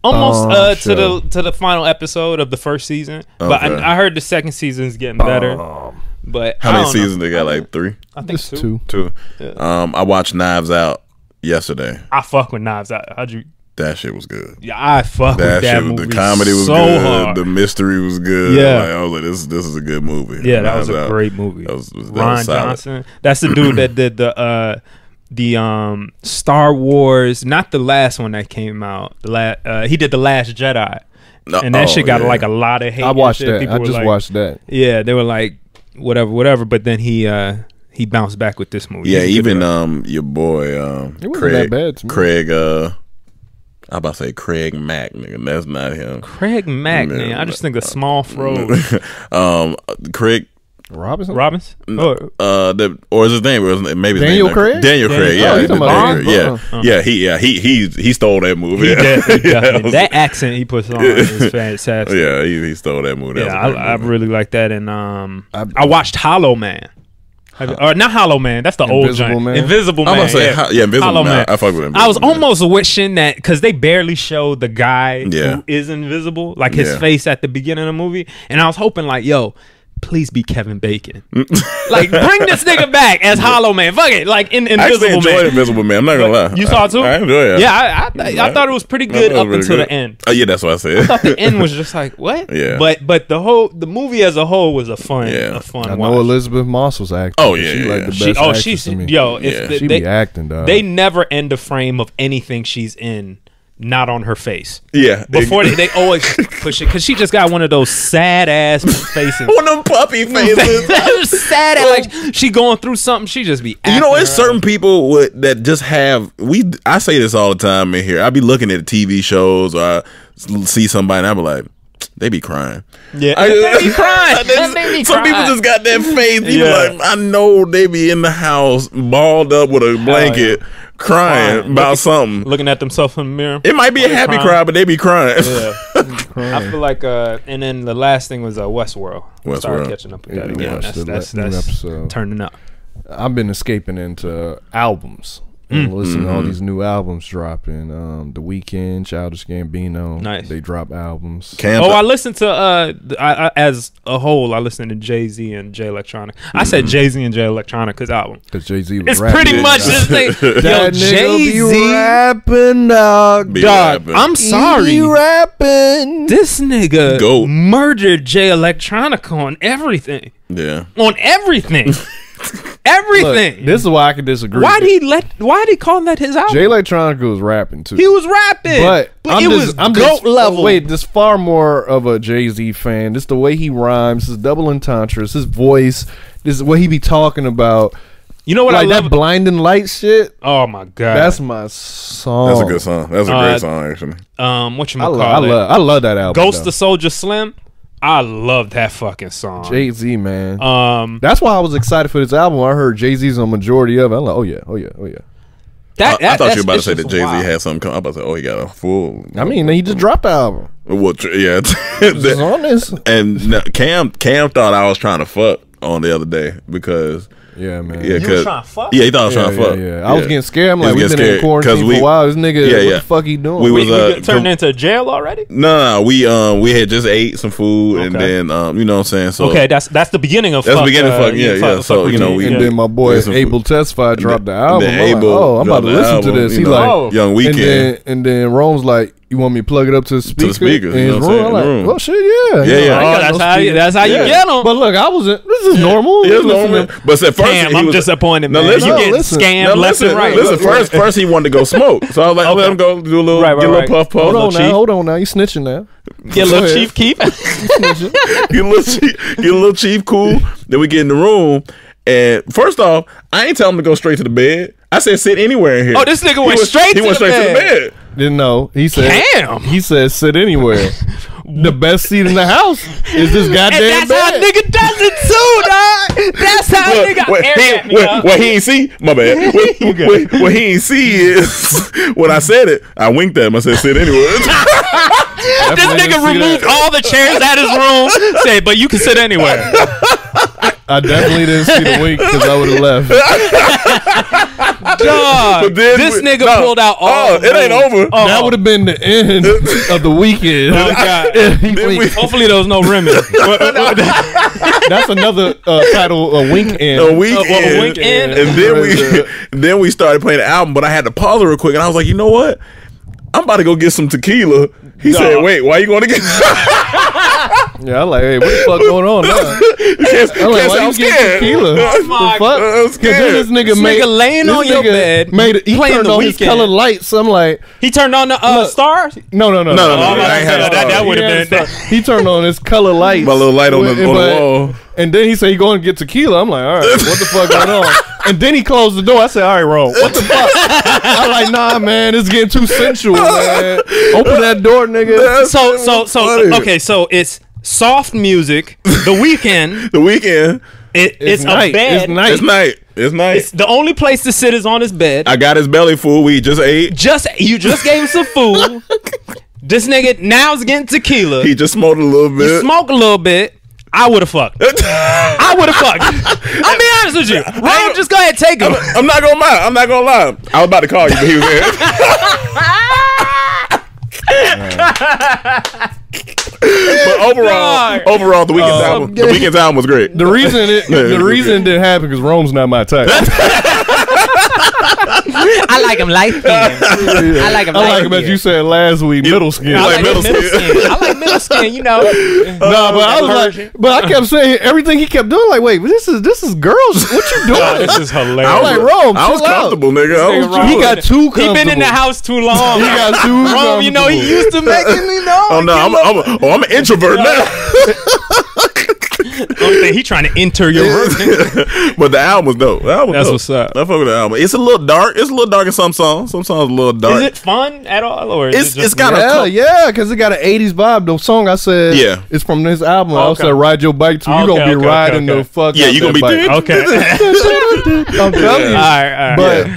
Almost to the final episode of the first season. But I heard the second season's getting better. But how many seasons they got? Like 3? I think two. Yeah. I watched Knives Out yesterday. I fuck with Knives Out. How'd you? That shit was good. Yeah, I fuck with that movie. The comedy was so good. Hard. The mystery was good. Yeah, I was like, this is a good movie. Yeah, that was a great movie. That was Ron Johnson. That's the dude that did the Star Wars, not the last one that came out. He did The Last Jedi, and that shit got like a lot of hate. I watched that. I just watched that. Yeah, they were like whatever. But then he bounced back with this movie. Yeah, even your boy Craig. I'm about to say Craig Mack, nigga. That's not him. Craig Mack, man. I just think a small fro. Craig Robinson. Or is his name? Maybe Daniel Craig. Daniel Craig. Yeah, he stole that movie. He definitely. That accent he puts on is fantastic. Yeah, he stole that movie. Yeah, I really like that. And I watched Hollow Man. Or not Hollow Man. That's the old giant. Invisible Man. I'm gonna say Invisible Man. I fuck with him. I was almost wishing that because they barely showed the guy who is invisible, like his face at the beginning of the movie, and I was hoping like, yo, please be Kevin Bacon. Like, bring this nigga back as Hollow Man. Fuck it. Like, Invisible Man. I actually enjoyed Invisible Man. I'm not gonna lie. You saw it too? I enjoyed it. Yeah, I thought it was pretty good up until the end. Oh, yeah, that's what I said. I thought the end was just like, what? Yeah. But the movie as a whole was a fun I know Elizabeth Moss was acting. Oh, yeah. She like the best actress to me. Yo, she be acting, dog. They never end a frame of anything she's in not on her face. Yeah. Before they always push it because she just got one of those sad ass faces. One of them puppy faces. Sad ass, like she going through something. She just be. You know, it's certain people that just have. I say this all the time in here. I be looking at TV shows or I see somebody and I be like, they be crying. Yeah, they be crying. Some people just got that face. You like, I know they be in the house balled up with a blanket, crying about something. Looking at themselves in the mirror. It might be a happy cry, but they be crying. Yeah. I feel like, and then the last thing was Westworld. Started catching up with that again. That's turning up. I've been escaping into albums. And listen to all these new albums dropping. The Weeknd, Childish Gambino. Nice. They drop albums. I listened to as a whole. I listened to Jay-Z and Jay Electronica. I said Jay-Z and Jay Electronica's album Because Jay-Z was it's rapping. pretty much this thing. That nigga be rapping, dog. I'm sorry. He rapping. This nigga Goat. murdered Jay Electronica on everything. Yeah. On everything. Everything. Look, this is why I can disagree. Why did he call that his album? Jay Electronica was rapping too. He was rapping, but I'm GOAT level. Wait, this far more of a Jay-Z fan. This the way he rhymes, his double entendres, his voice. This is what he be talking about. You know what like I love? That blinding light shit. Oh my god, that's my song. That's a good song. That's a great song, actually. I love that album. Ghost the Soldier Slim. I love that fucking song. Jay-Z, man. That's why I was excited for this album. I heard Jay-Z's on majority of it. I'm like, oh yeah. I thought you were about to say that Jay-Z had something come. I was about to say, oh, he got a full. I mean, he just dropped the album. Well, yeah. It's on this. And Cam thought I was trying to fuck on the other day because. Yeah, man. Yeah, you was trying to fuck? Yeah, he thought I was trying to fuck. Yeah. I was getting scared. I'm like, we've been in quarantine for a while. This nigga, what the fuck he doing? We turned into jail already? No, we had just ate some food and then you know what I'm saying. So okay, that's the beginning of. That's the beginning of fuck. Yeah. So you know, and then my boy Abel Tesfaye dropped the album. I'm about to listen to this. He like Young Weeknd, and then Rome's like, you want me to plug it up to the speaker? To the speakers, in his room? I'm like, well, shit, yeah. That's how you get them. But look, this is normal. Yeah, it's normal. But at first, I'm disappointed, man. Listen, you get scammed left and right. Listen, first he wanted to go smoke. So I was like, let him go do a little, get a little puff. Hold on now. You snitching now. Get a little Chief Keef. Get a little Chief cool. Then we get in the room. And first off, I ain't tell him to go straight to the bed. I said sit anywhere in here. Oh, this nigga went straight to the bed. Didn't know. He said, damn. He said sit anywhere. The best seat in the house is this goddamn bed. That's how a nigga does it too, dog. That's how a nigga. What he ain't see, my bad. What he ain't see is when I said it, I winked at him. I said sit anywhere. This nigga removed all the chairs out his room. Said, but you can sit anywhere. I definitely didn't see the wink because I would have left. Dog, this nigga pulled out all. It ain't over. That would have been the end of the weekend. Oh God! Hopefully there was no Remy. That's another title. A wink end. A weekend. A wink end. And then we started playing the album, but I had to pause it real quick, and I was like, you know what? I'm about to go get some tequila. He said, wait, why you going to get Yeah, I'm like, hey, what the fuck going on now? I'm like, why you getting tequila? Oh my God. I'm scared. This nigga laying on your bed, he turned on his colored lights. So I'm like, he turned on the stars. No. That would have been. He turned on his color lights. My little light on the wall. And then he said he going to get tequila. I'm like, all right, what the fuck going on? And then he closed the door. I said, all right, Rome, what the fuck? I'm like, nah, man, it's getting too sensual, man. Open that door, nigga. So okay, so it's soft music. The Weeknd. It's night. A bed. It's night. It's the only place to sit is on his bed. I got his belly full. We just ate. You just gave him some food. This nigga now's getting tequila. He just smoked a little bit. He smoked a little bit. I would have fucked. I'll be honest with you. Rome, just go ahead and take him. I'm not gonna lie. I was about to call you, but he was there. But overall, the Weeknd's album was great. The reason it didn't happen because Rome's not my type. I like him light skinned. I like him. I like him as you said last week. Middle skin. I like middle middle skin. I like middle skin. You know. No, but I was like, but I kept saying everything he kept doing. Like, wait, this is girls. What you doing? This is hilarious. I was like, Rome, I was chill out. comfortable, nigga. He got too comfortable. He been in the house too long. He got too Rome, you know, he used to making, you know. Oh no, I'm an introvert now. Only thing he trying to enter your room. But the album was dope. That's what's up. I fuck with the album. It's a little dark. It's a little dark in some songs. Some songs a little dark. Is it fun at all, or is It's kind of yeah, because it got an 80s vibe. The song I said, Yeah. it's from this album. I Okay. said, ride your bike too. You gonna be riding the fuck. Yeah, out you gonna that be bike. Okay. I'm telling you. All right. But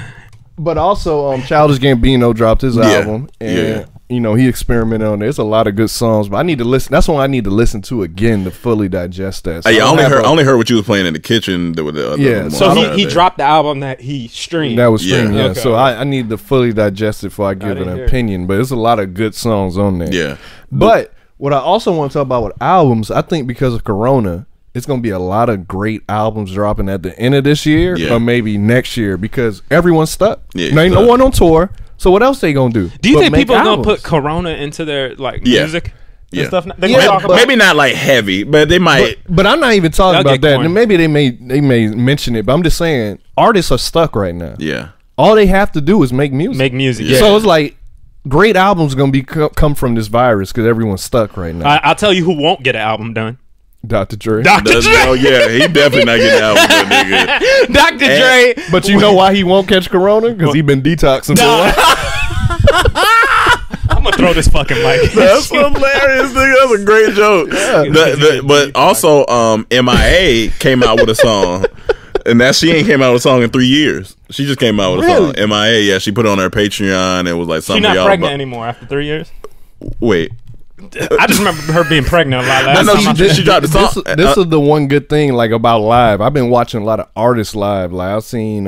but also, Childish Gambino dropped his album, and yeah. you know he experimented on it. There's a lot of good songs, but I need to listen. That's one I need to listen to again to fully digest that. So I don't only have heard a- only heard what you was playing in the kitchen. Yeah, So I he dropped the album that he streamed. That was streamed, yeah. Okay. So I need to fully digest it before I give didn't an hear opinion. But there's a lot of good songs on there. Yeah. But what I also want to talk about with albums, I think because of Corona, it's going to be a lot of great albums dropping at the end of this year Yeah. or maybe next year because everyone's stuck. Yeah, There ain't no stuck. one on tour. So what else they going to do? Do you but think make people are gonna albums? put Corona into their like Yeah. music and Yeah. stuff? They Yeah, gonna talk but- about Maybe not like heavy, but they might. But I'm not even talking They'll about get that. corny. And maybe they may mention it, but I'm just saying artists are stuck right now. Yeah. All they have to do is make music. make music. Yeah. So it's like great albums going to be come from this virus because everyone's stuck right now. I'll tell you who won't get an album done. Dr. Dre. Dr. Dre. Oh yeah, he definitely not getting out with that nigga. Dr. Dre. But you know why he won't catch Corona? Because he been detoxing for a while. I'm gonna throw this fucking mic. That's hilarious, nigga. That's a great joke. But also, MIA came out with a song, and that she ain't came out with a song in 3 years. She just came out with a song. MIA, yeah, she put it on her Patreon and was like She's something. not y'all pregnant about- anymore after 3 years. Wait, I just remember her being pregnant a lot. I Last know time she dropped the song. This is the one good thing like about live. I've been watching a lot of artists live. Like I've seen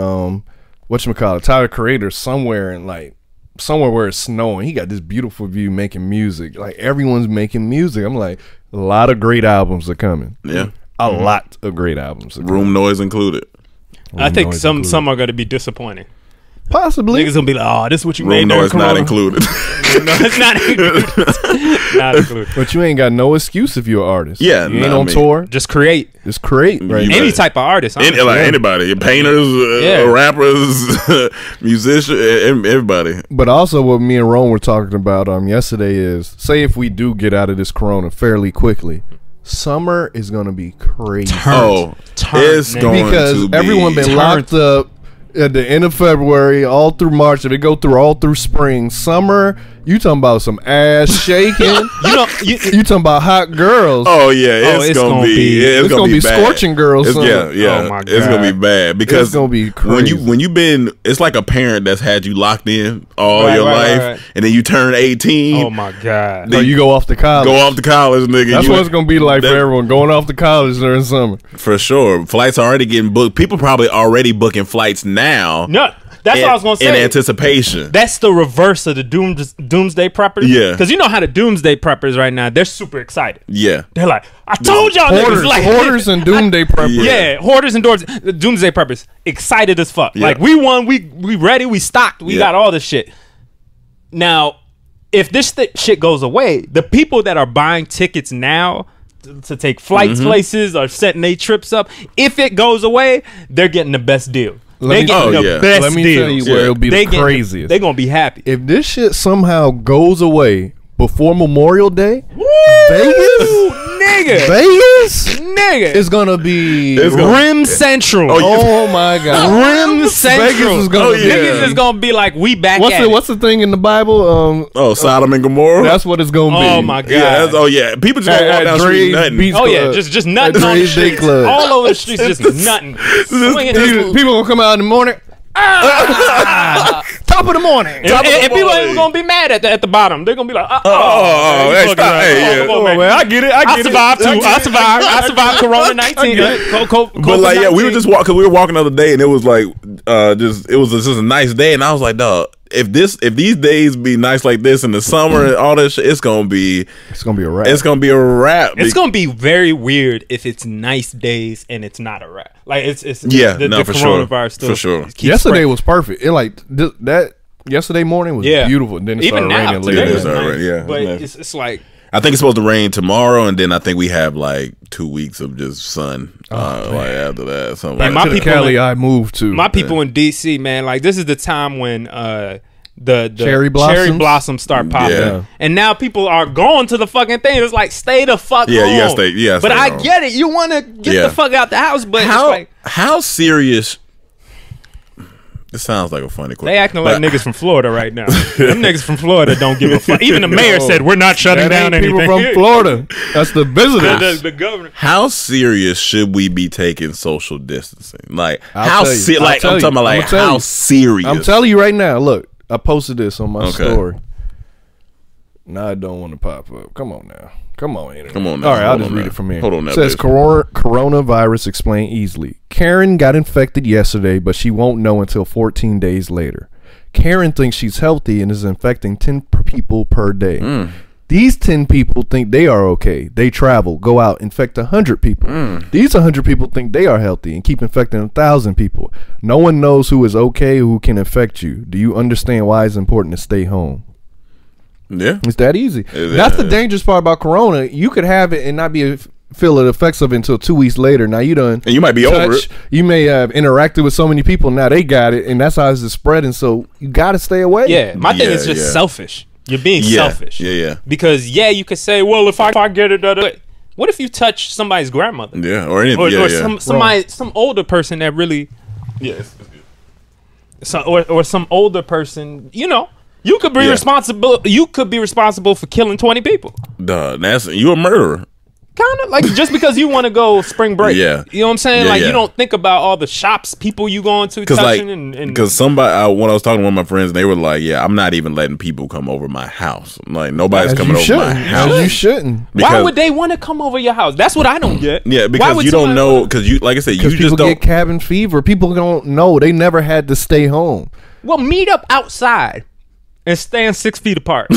whatchamacallit, Tyler Creator somewhere where it's snowing. He got this beautiful view making music. Like everyone's making music. I'm like, a lot of great albums are coming. Yeah, A lot of great albums are coming. room noise included. I think noise some included. are gonna be disappointing. Possibly. Niggas gonna be like, "Oh, this is what you Room made during noise not Corona." included. No, it's not included. Not included. But you ain't got no excuse if you're an artist. Yeah, you ain't nah, on I mean- tour. Just create Just create right You now. any right. type of artist. honestly. Like anybody, painters, Yeah. rappers, musicians, everybody. But also what me and Rome were talking about yesterday is, say if we do get out of this Corona fairly quickly, summer is going to be crazy. Oh, Turn, it's nigga. going Because to be everyone been locked up at the end of February, all through March, if it go through all through spring, summer, you talking about some ass shaking. you talking about hot girls. Oh yeah, it's gonna be it's gonna be bad. scorching girls. It's, summer. yeah, Oh my it's gonna be God. bad because It's gonna be when crazy. you been, it's like a parent that's had you locked in all Right, your right, life, right. and then you turn 18, Oh my god. So you go off to college. go off to college, nigga. That's you, what it's gonna be like that- for everyone going off to college during summer. for sure. Flights are already getting booked. People probably already booking flights now. No, that's what I was gonna say. in anticipation. That's the reverse of the doomsday preppers. Yeah. Because you know how the doomsday preppers right now, they're super excited. Yeah, They're like, I told y'all niggas. Like, Hoarders and doomsday preppers. yeah, hoarders and doomsday preppers, excited as fuck. Yeah. Like we won, we ready, we stocked, we Yeah. got all this shit. Now, if this shit goes away, the people that are buying tickets now to take flights places or setting their trips up, if it goes away, they're getting the best deal. They me- getting Oh, the yeah. best Let me deal. tell you where it'll be the craziest. They're gonna be happy. If this shit somehow goes away before Memorial Day, Vegas, Nigga, is gonna be Rim Central. Oh my god, Rim Central. Vegas is gonna Oh, be. yeah. Niggas is gonna be like, we back What's at the it. What's the thing in the Bible? oh, Sodom and Gomorrah. That's what it's gonna be. Oh my god. yeah. Oh yeah. People just gonna walk down the street Dre's nothing. Beach Oh yeah, Club. just nutting At on the Dre's Day streets, Club. all over the streets, just nutting. Swinging this- People gonna come out in the morning. Top of the morning. and people ain't gonna be mad at the bottom. They're gonna be like, Oh, you hey, fucking stop. right. Hey, yeah. Come on, Oh, man. man, I get it. I survived too. I survived Corona 19. But like, yeah, we were just walking. We were walking the other day, and it was like, it was just a nice day, and I was like, dog. if these days be nice like this in the summer and all that shit, it's gonna be a wrap. It's gonna be a wrap. It's gonna be very weird if it's nice days and it's not a wrap. Like it's for coronavirus still for sure. keeps Yesterday spreading. was perfect. It that yesterday morning was beautiful. And then it Even started now, raining today later. is nice, yeah. but Yeah. it's like I think it's supposed to rain tomorrow, and then I think we have like 2 weeks of just sun. Like after that, something And like my that. people Cali, I moved to. my people in DC, man. Like this is the time when the Cherry blossoms? start popping, Yeah. and now people are going to the fucking thing. It's like stay the fuck Yeah, home. you gotta stay. Yeah, but stay I home. get it. You want to get the fuck out the house, but it's like How serious? This sounds like a funny question. they acting like niggas from Florida right now. Them niggas from Florida don't give a fuck. Even the mayor said we're not shutting that down ain't anything. people from Florida. That's the visitors. the governor. How serious should we be taking social distancing? Like I'll how tell you. like I'll I'm tell talking about you. like I'ma tell how you. serious? I'm telling you right now. Look, I posted this on my Okay. story. Now I don't want to pop up. Come on now. Come on, internet. Come on now. All right, I'll Hold just on read now. it from here. Hold on now, It says bitch. coronavirus explained easily. Karen got infected yesterday, but she won't know until 14 days later. Karen thinks she's healthy and is infecting 10 people per day. These 10 people think they are okay. They travel, go out, infect 100 people. These 100 people think they are healthy and keep infecting 1,000 people. No one knows who is okay or who can infect you. Do you understand why it's important to stay home? Yeah. It's that easy. It That's the is. dangerous part about corona. You could have it and not feel the effects of it until 2 weeks later. Now you done And you might be over it. You may have interacted with so many people. Now they got it, and that's how it's spreading. So you got to stay away. Yeah, my thing Yeah, is just yeah. selfish. You're being Yeah. selfish. Yeah. Because you could say, well, if I get it, what if you touch somebody's grandmother? Yeah. Or anything. Or, yeah, or yeah. some older person that really, Yes. or some older person, you could be Yeah. responsible. You could be responsible for killing 20 people. Duh, that's you a murderer. Kind of like just because you want to go spring break. Yeah. You know what I'm saying? Yeah, like yeah. you don't think about all the shops, people you going to Because like, touching and because somebody, when I was talking to one of my friends, they were like, "Yeah, I'm not even letting people come over my house. Like nobody's As coming you over my shouldn't. house. As you shouldn't. why Because- would they want to come over your house? That's what I don't get. Yeah, Why because would you don't somebody know. wanna- Because you, like I said, you Because just people don't. get cabin fever. People don't know. They never had to stay home. Well, meet up outside and stand 6 feet apart.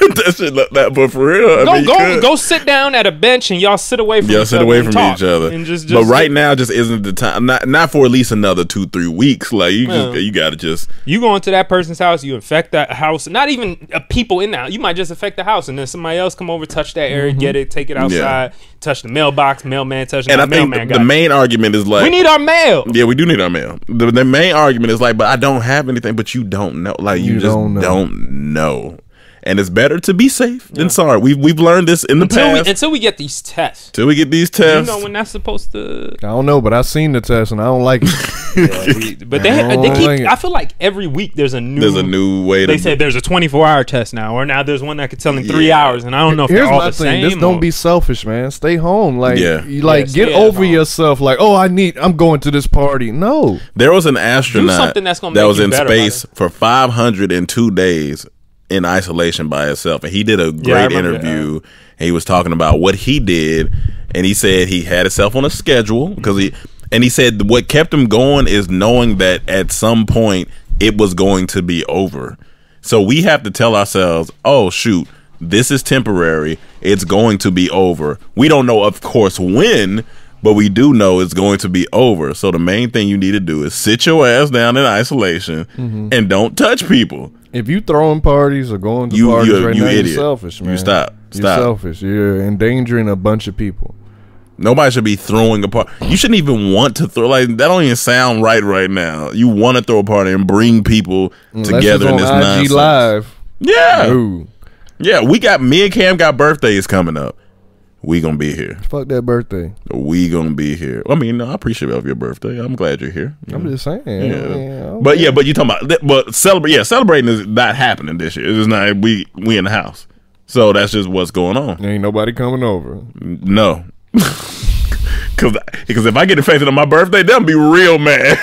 That shit, that, but for real, I mean, you could. Go sit down at a bench and y'all sit away from Yeah, each sit other away and from talk each other. And just but right now, just isn't the time. Not for at least another 2-3 weeks. Like you, Yeah. you got to just. you go into that person's house, you infect that house. Not even people in that. You might just infect the house, and then somebody else come over, touch that area, get it, take it outside, touch the mailbox, mailman touching. And I the think mailman the got it. main argument is like We need our mail. Yeah, we do need our mail. The main argument is like, but I don't have anything. But you don't know. Like you just don't know. And it's better to be safe than sorry. We've learned this in the past. Until we get these tests. Till we get these You tests. know when that's supposed to. I don't know, but I seen the test and I don't like it. But I they don't keep. like it. I feel like every week there's a new way to. They said there's a 24-hour test now, or now there's one that could tell in 3 hours, and I don't know if Here's they're all my the thing. same. Just don't or- be selfish, man. Stay home. Like, Yeah. you like Yeah, get stay at over home. yourself. Like, oh, I'm going to this party. No, There was an astronaut something that's gonna that make was you in better space for 502 days in isolation by himself, and he did a I great remember interview. And he was talking about what he did, and he said he had himself on a schedule because he said what kept him going is knowing that at some point it was going to be over. So we have to tell ourselves, oh shoot, this is temporary. It's going to be over. We don't know, of course, when, but we do know it's going to be over. So the main thing you need to do is sit your ass down in isolation and don't touch people. if you throwing parties or going to parties right now, idiot. you're selfish, man. You stop. You're selfish. You're endangering a bunch of people. Nobody should be throwing a party. You shouldn't even want to throw. Like that don't even sound right now. You want to throw a party and bring people together in Unless this it's on IG nonsense. Live. Yeah, No. yeah. Me and Cam got birthdays coming up. We gonna be here. Fuck that birthday. We gonna be here. I mean, no, I appreciate your birthday. I'm glad you're here. I'm just saying. Yeah. But you talking about but celebrating is not happening this year. It's just not we in the house. So that's just what's going on. Ain't nobody coming over. No. Cause if I get infected on my birthday, they'll be real mad.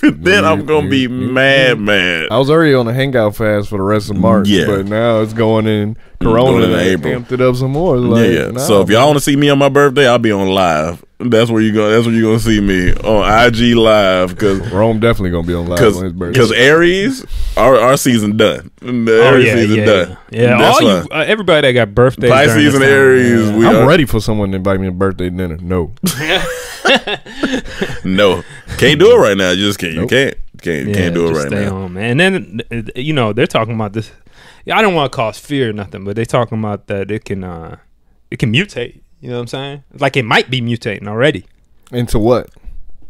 Then I'm gonna be mad. I was already on a hangout fast for the rest of March, Yeah. but now it's going in Corona Going into and April. amped it up some more. Like, Yeah. nah, So if y'all want to see me on my birthday, I'll be on live That's where you go. That's where you gonna see me on IG Live because Rome definitely gonna be on live on his birthday. Because Aries, our season done. The Aries season done. Yeah, That's all you everybody that got birthdays, Pisces and Aries. Yeah. I'm ready for someone to invite me to birthday dinner. No, no, can't do it right now. You just can't. Nope. You can't do it just right stay now. home, man. And then they're talking about this. I don't want to cause fear or nothing, but they talking about that it can mutate. You know what I'm saying? Like it might be mutating already. into what?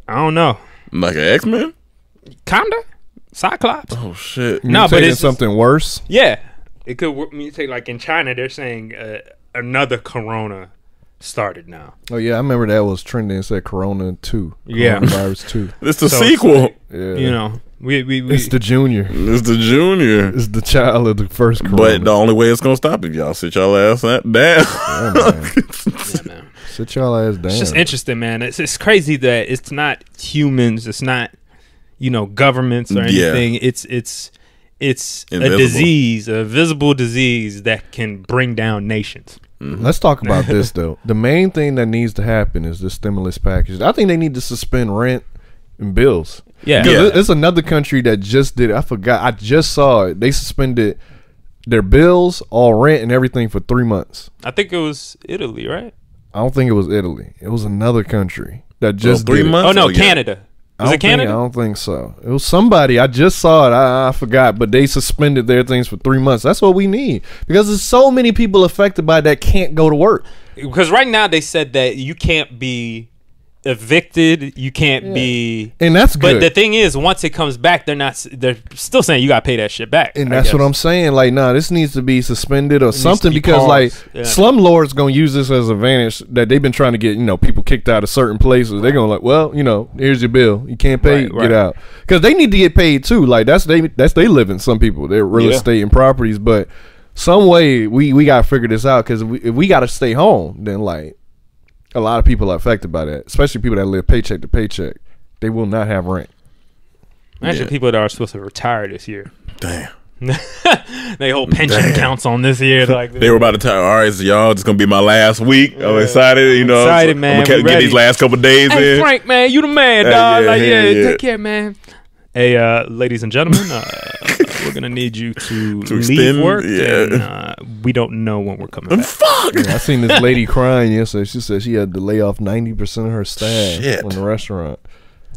I don't know. Like an X-Men? Kinda. Cyclops. Oh shit! No, but Mutating it's something worse. Yeah, it could mutate. Like in China, they're saying another corona started now. Oh yeah, I remember that was trending. It said Corona 2. Yeah. Coronavirus 2. It's the So it's sequel. like, Yeah, You know, we it's the junior. It's the junior. It's the child of the first Corona. But the only way it's gonna stop is y'all sit y'all ass down. Yeah, man. yeah, man. Sit y'all ass down. It's just interesting, man. It's crazy that it's not humans. It's not governments or Yeah. anything. It's a Invisible. disease, a visible disease that can bring down nations. Let's talk about this though. The main thing that needs to happen is the stimulus package. I think they need to suspend rent and bills. Yeah. Yeah. It's another country that just did it. I forgot. I just saw it. They suspended their bills, all rent and everything for 3 months. I think it was Italy, right? I don't think it was Italy. It was another country that just 3 did it. months. Oh no, yeah. Canada. I Was don't it Canada? I don't think so. It was somebody. I just saw it. I forgot, but they suspended their things for 3 months. That's what we need because there's so many people affected by that can't go to work. Because right now they said that you can't be evicted, you can't be. And that's But good. the thing is, once it comes back, they're still saying you got to pay that shit back. And I that's what guess. I'm saying. Like, nah, this needs to be suspended or needs to something be because, like, paused. Yeah. slumlords gonna use this as an advantage that they've been trying to get, people kicked out of certain places. They're gonna like, well, here's your bill. You can't pay, Right, right. get out. Because they need to get paid too. Like that's they living. Some people, they're real Yeah. estate and properties, but some way we gotta figure this out because if we gotta stay home, then like a lot of people are affected by that, especially people that live paycheck to paycheck. They will not have rent. Imagine Yeah. people that are supposed to retire this year. Damn. They hold pension Damn. accounts on this year. Like They were about to tell. All right, so y'all, it's gonna be my last week. I'm excited. Excited, man. I'm gonna We get ready. these last couple days Hey in. Frank, man, you the man, Hey, dog. yeah, Like, yeah, yeah, yeah. take care, man. Hey, ladies and gentlemen, we're gonna need you to leave extend, work, yeah. and we don't know when we're coming back. Fuck. Yeah, I seen this lady crying yesterday. She said she had to lay off 90% of her staff Shit. in the restaurant.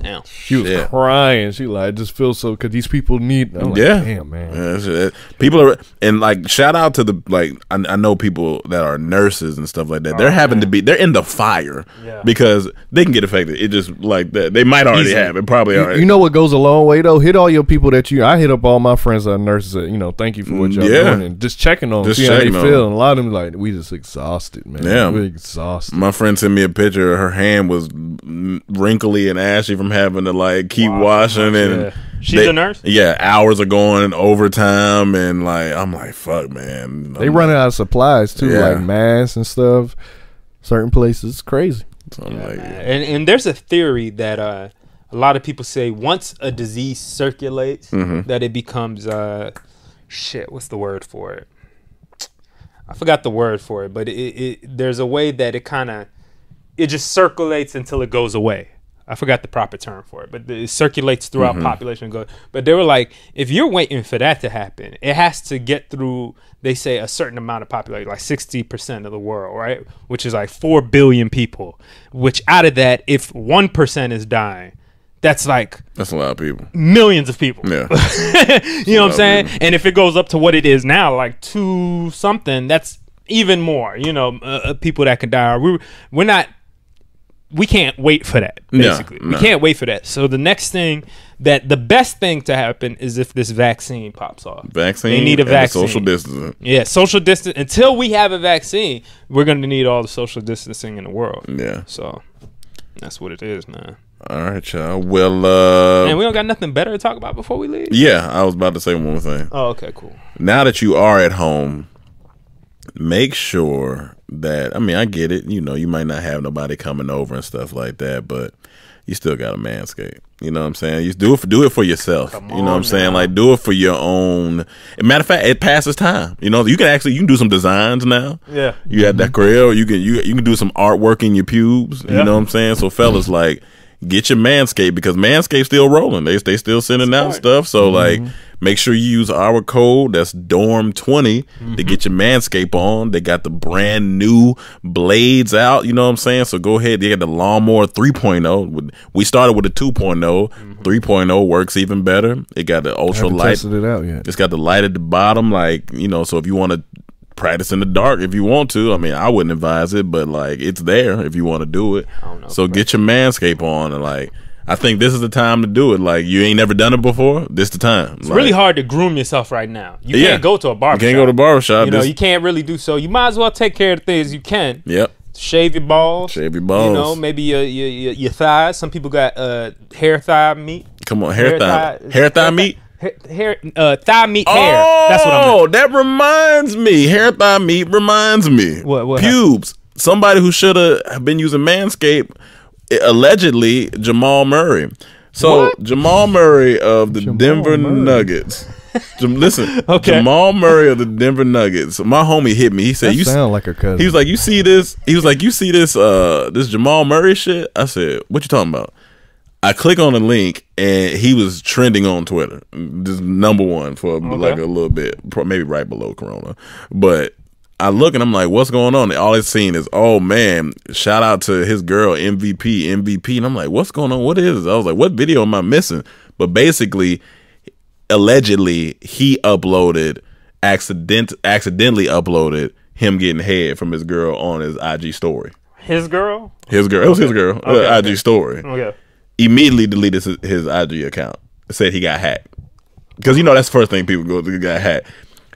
Damn. She was Shit. crying. She like, I just feel so because these people need. I'm like, Yeah. damn man. Yeah, shit. People are, and like, shout out to the, like, I know people that are nurses and stuff like that. They're having to be, they're in the fire Yeah. because they can get affected. It just like that. They might already Easily. have it. Probably already. You know what goes a long way though? Hit all your people that I hit up all my friends that are nurses. That, thank you for what y'all Yeah. doing and just checking on them, Just see how they checking on feel. them. And a lot of them like, we just exhausted, man. Yeah. We're exhausted. My friend sent me a picture. Her hand was wrinkly and ashy from having to like keep washing, and Yeah. She's a nurse? Yeah, hours are going overtime, and like I'm like, fuck, man. They running out of supplies too, Yeah. like masks and stuff. Certain places, it's crazy. So I'm like, And there's a theory that a lot of people say once a disease circulates, that it becomes what's the word for it? I forgot the word for it, but there's a way that it just circulates until it goes away. I forgot the proper term for it, but it circulates throughout population. But they were like, if you're waiting for that to happen, it has to get through, they say, a certain amount of population, like 60% of the world, right? Which is like 4 billion people. Which out of that, if 1% is dying, that's like that's a lot of people. millions of people. Yeah. You know what I'm saying? And if it goes up to what it is now, like 2 something, that's even more. People that can die. We can't wait for that. Basically, No. we can't wait for that. So the best thing to happen is if this vaccine pops off. Vaccine. They need a and vaccine. social distancing. Yeah, social distance. Until we have a vaccine, we're going to need all the social distancing in the world. Yeah. So that's what it is, man. All right, y'all. Well, And we don't got nothing better to talk about before we leave. yeah, I was about to say one more thing. Oh, okay, cool. Now that you are at home, make sure that, I mean, I get it. You might not have nobody coming over and stuff like that, but you still got to manscape. You know what I'm saying? You do it for yourself. You know what I'm saying? Like, do it for your own. Matter of fact, it passes time. You know, you can do some designs now. Yeah. You got that grill. You can do some artwork in your pubes. You know what I'm saying? So fellas, like, get your Manscaped, because Manscaped's still rolling. They still sending out stuff. So like, make sure you use our code. That's DORM20 to get your Manscaped on. They got the brand new blades out. You know what I'm saying? So go ahead. They got the lawnmower 3.0. We started with the 2.0. 3.0 works even better. It got the ultra light. Tested it out yet. It's got the light at the bottom. Like, you know, so if you want to practice in the dark, if you want to, I mean, I wouldn't advise it, but like, it's there if you want to do it. So get your Manscaped on, and like, I think this is the time to do it. Like, you ain't never done it before, this the time. It's really hard to groom yourself right now. You can't go to a barbershop. You can't go to a barbershop. You know, you can't really do so. You might as well take care of the things you can. Yep. Shave your balls. Shave your balls. You know, maybe your thighs. Some people got hair thigh meat. Come on, hair thigh meat. Thigh meat hair. That's what I meant. Oh, that reminds me. Hair thigh meat reminds me. What Pubes. Somebody who should have been using Manscaped, allegedly Jamal Murray. So What? Jamal Murray of the Denver Nuggets. Listen, Okay. Jamal Murray of the Denver Nuggets. My homie hit me. He said, That "You sound like a cousin." He was like, "You see this?" He was like, "You see this? This Jamal Murray shit?" I said, "What you talking about?" I click on the link, and he was trending on Twitter. This #1 for like a little bit, maybe right below Corona. But I look, and I'm like, what's going on? And all it's seen is, oh man, shout out to his girl, MVP. And I'm like, what's going on? What is this? I was like, what video am I missing? But basically, allegedly, he accidentally uploaded him getting head from his girl on his IG story. His girl? His girl. It was his girl. IG story. Okay. Immediately deleted his IG account. Said he got hacked. Because, you know, that's the first thing people go to, got hacked.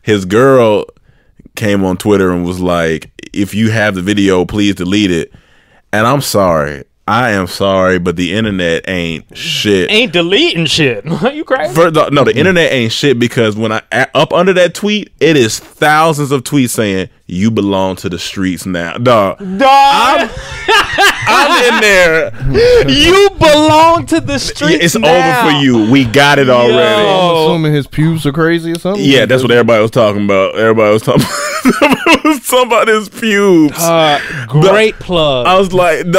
His girl came on Twitter and was like, if you have the video, please delete it. And I'm sorry. I am sorry, but the internet ain't shit. Ain't deleting shit. You crazy? No, the internet ain't shit, because when I up under that tweet, it is thousands of tweets saying you belong to the streets now. Dog. I'm in there. You belong to the streets. It's now. over for you. We got it already. I'm assuming his pubes are crazy or something. Yeah, that's what everybody was talking about. Everybody was talking about his pubes. Great plug. I was like, and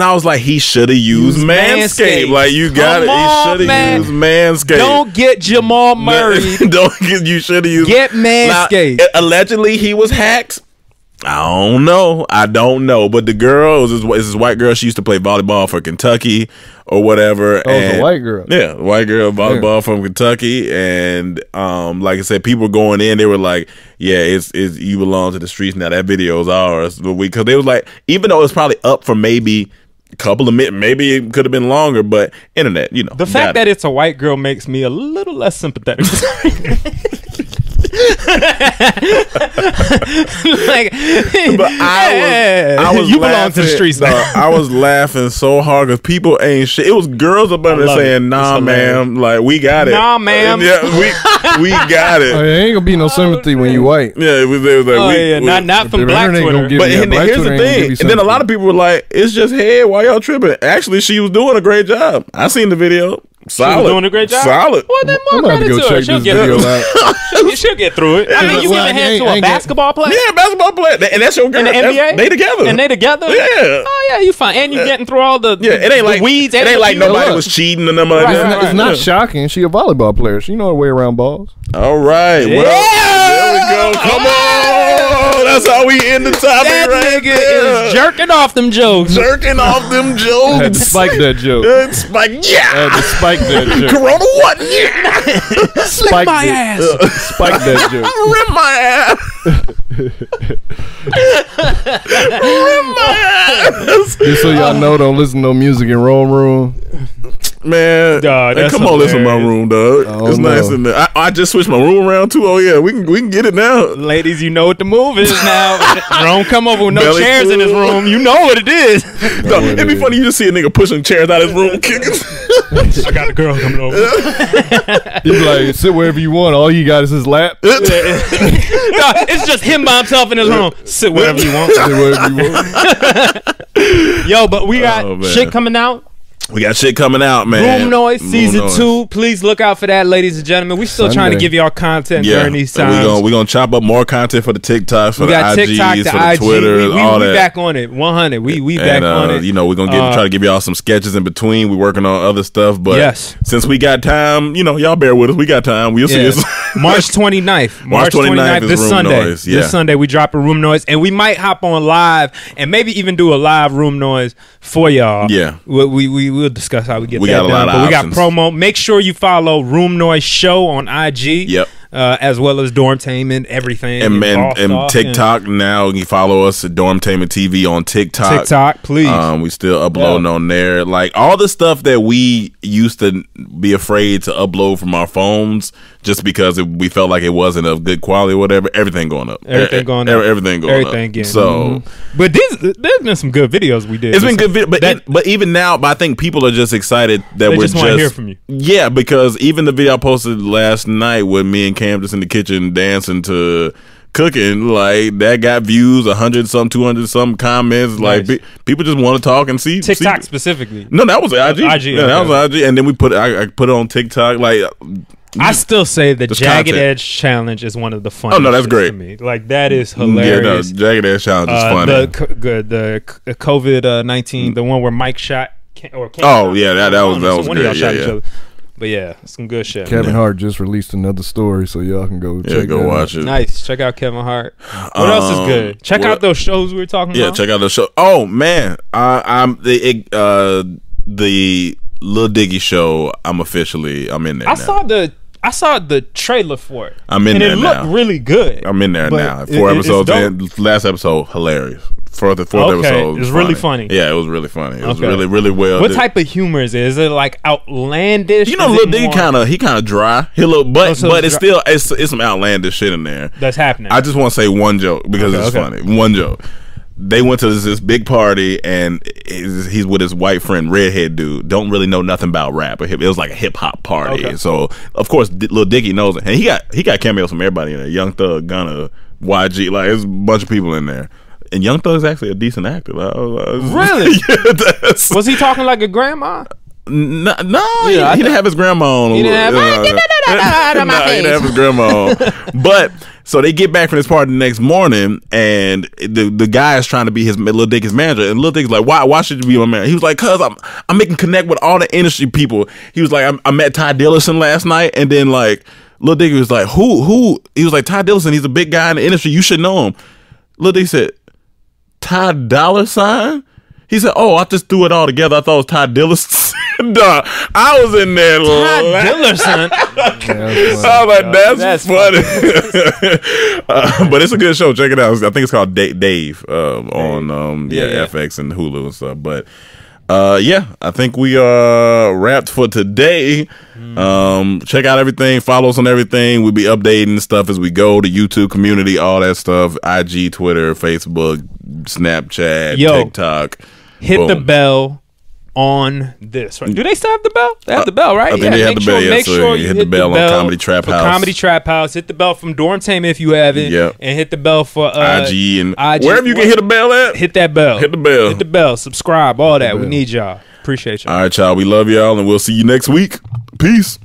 I was like, he should have used Manscaped. Like, you got it. He should have used Manscaped. Don't get Jamal Murray. You should have used. Get Manscaped. Now, allegedly, he was hacked. I don't know. But the girl is this white girl. She used to play volleyball for Kentucky or whatever. Oh, it's a white girl. Yeah, white girl volleyball from Kentucky. And like I said, people were going in. They were like, "Yeah, it's you belong to the streets now. That video is ours." Because they was like, even though it's probably up for maybe a couple of minutes, maybe it could have been longer. But internet, you know, The fact that it's a white girl makes me a little less sympathetic. Like, but I was you belong to the streets now. I was laughing so hard because people ain't shit. It was girls up under there saying, "Nah, ma'am, like we got it. Nah, ma'am, yeah, we got it." Oh, there ain't gonna be no sympathy when you white. Yeah, it was like, not from Black Twitter. But here's the thing, and then a lot of people were like, "It's just head. Why y'all tripping?" Actually, she was doing a great job. I seen the video. Solid. She was doing a great job. Solid. Well, then more credit to her. She'll get through it. She'll get through it. I mean, you giving head to a basketball player? Yeah, basketball player. And that's your girl. In the NBA? They together. And they together? Yeah. Oh, yeah, you fine. And you getting through all the it ain't like weeds. It ain't like nobody was cheating or nothing like that. It's not shocking. She a volleyball player. She know her way around balls. All right. Well, there we go. Come on. That's how we end the topic That right nigga there. is jerking off them jokes. Jerking off them I jokes. had to spike that joke. Spike, I had to spike that joke. Corona what? Yeah. Spike my it. ass. Spike that joke. Rip my ass. Rip my ass. Just so y'all know, don't listen to no music in Rome Room. Man, Dog, hey, that's come on, listen to my hilarious. room, dog. It's nice in there. I just switched my room around too. Oh yeah, we can get it now. Ladies, you know what the move is now. Don't come over with no Belly chairs in his full. room. You know what it is. No, it'd be funny. You just see a nigga pushing chairs out of his room, kicking. I got a girl coming over. You be like, sit wherever you want. All you got is his lap. No, it's just him by himself in his room. Sit wherever you want. Sit wherever you want. Yo, but we got Oh, man. shit coming out. We got shit coming out, man. Room Noise season 2. Please look out for that, ladies and gentlemen. We still trying to give y'all content during these times. We're gonna chop up more content for the TikToks, for we got the IGs, TikTok, the for the IG. Twitter, all that. We back on it. 100. We back on it. You know, we're gonna try to give y'all some sketches in between. We're working on other stuff, but since we got time, you know, y'all bear with us. We got time. We'll see us. March 29th. March 29th this Sunday. This Sunday we drop a Room Noise, and we might hop on live and maybe even do a live Room Noise for y'all. Yeah, we'll discuss how we get we that got a done. lot of but we got options. promo. Make sure you follow Room Noise Show on IG. Yep. As well as Dormtainment, everything, and TikTok. Now you follow us at Dormtainment TV on TikTok. TikTok, please. We still uploading on there. Like all the stuff that we used to be afraid to upload from our phones, just because we felt like it wasn't of good quality or whatever. Everything going up. Everything going up. Everything going up. Again. So, but there's been some good videos we did. It's been good video, but even now, I think people are just excited that they we're just want to hear from you. Yeah, because even the video I posted last night with me and Cam just in the kitchen dancing to cooking, like that got views, 100-some, 200-some comments. Nice. Like people just want to talk and see TikTok specifically. No, that was IG. That was IG, and then I put it on TikTok. Like I still say the Jagged content. Edge challenge is one of the funniest. Oh no, that's great. To me. Like that is hilarious. Yeah, no, Jagged Edge challenge is funny. The COVID-19, the one where Mike shot. That was one of y'all great. shot each other. But yeah, some good shit. Kevin Hart just released another story, so y'all can go check go watch it. Nice. Check out Kevin Hart. What else is good? Check out those shows we were talking about. Yeah, check out those shows. Oh man, I'm the Lil Dicky show. I'm in there. I saw the trailer for it. I'm in there now. And it looked really good. I'm in there now. 4 episodes in. Last episode, hilarious. Fourth episode was really funny. Yeah, it was really funny. It was really well. What type of humor is it? Is it like outlandish? You know, Lil Dicky kind of dry. But it's still it's some outlandish shit in there that's happening. I just want to say one joke because it's funny. One joke. They went to this big party and he's with his white friend, redhead dude. Don't really know nothing about rap. It was like a hip hop party. Okay. So of course, Lil Dicky knows it, and he got cameos from everybody in there. Young Thug, Gunna, YG, like there's a bunch of people in there. And Young Thug's actually a decent actor. Really? Yeah, was he talking like a grandma? No, he didn't have his grandma on. He didn't have his grandma on. But so they get back from this party the next morning, and the guy is trying to be Lil Dicky's manager, and Lil Dicky's like, "Why should you be my manager?" He was like, "Cause I'm making connect with all the industry people." He was like, "I met Ty Dillison last night," and then like Lil Dicky was like, "Who?" He was like, "Ty Dillison. He's a big guy in the industry. You should know him." Lil Dicky said, "Ty Dollar Sign?" He said, "Oh, I just threw it all together. I thought it was Ty Dillison." Dog, I was in there. Ty Dillison. I was like, that's funny. But it's a good show. Check it out. I think it's called Dave on FX and Hulu and stuff. But I think we are wrapped for today. Check out everything. Follow us on everything. We'll be updating stuff as we go. The YouTube community, all that stuff. IG, Twitter, Facebook, Snapchat, TikTok. Hit the bell on this, right? Do they still have the bell? They have the bell, right? I think they have the bell. Make sure you hit the bell on Comedy Trap House. Comedy Trap House. Hit the bell from Dormtainment if you haven't. Yep. And hit the bell for IG and wherever you can hit a bell at. Hit that bell. Hit the bell. Hit the bell. Subscribe. All that. We need y'all. Appreciate y'all. All right, y'all. We love y'all, and we'll see you next week. Peace.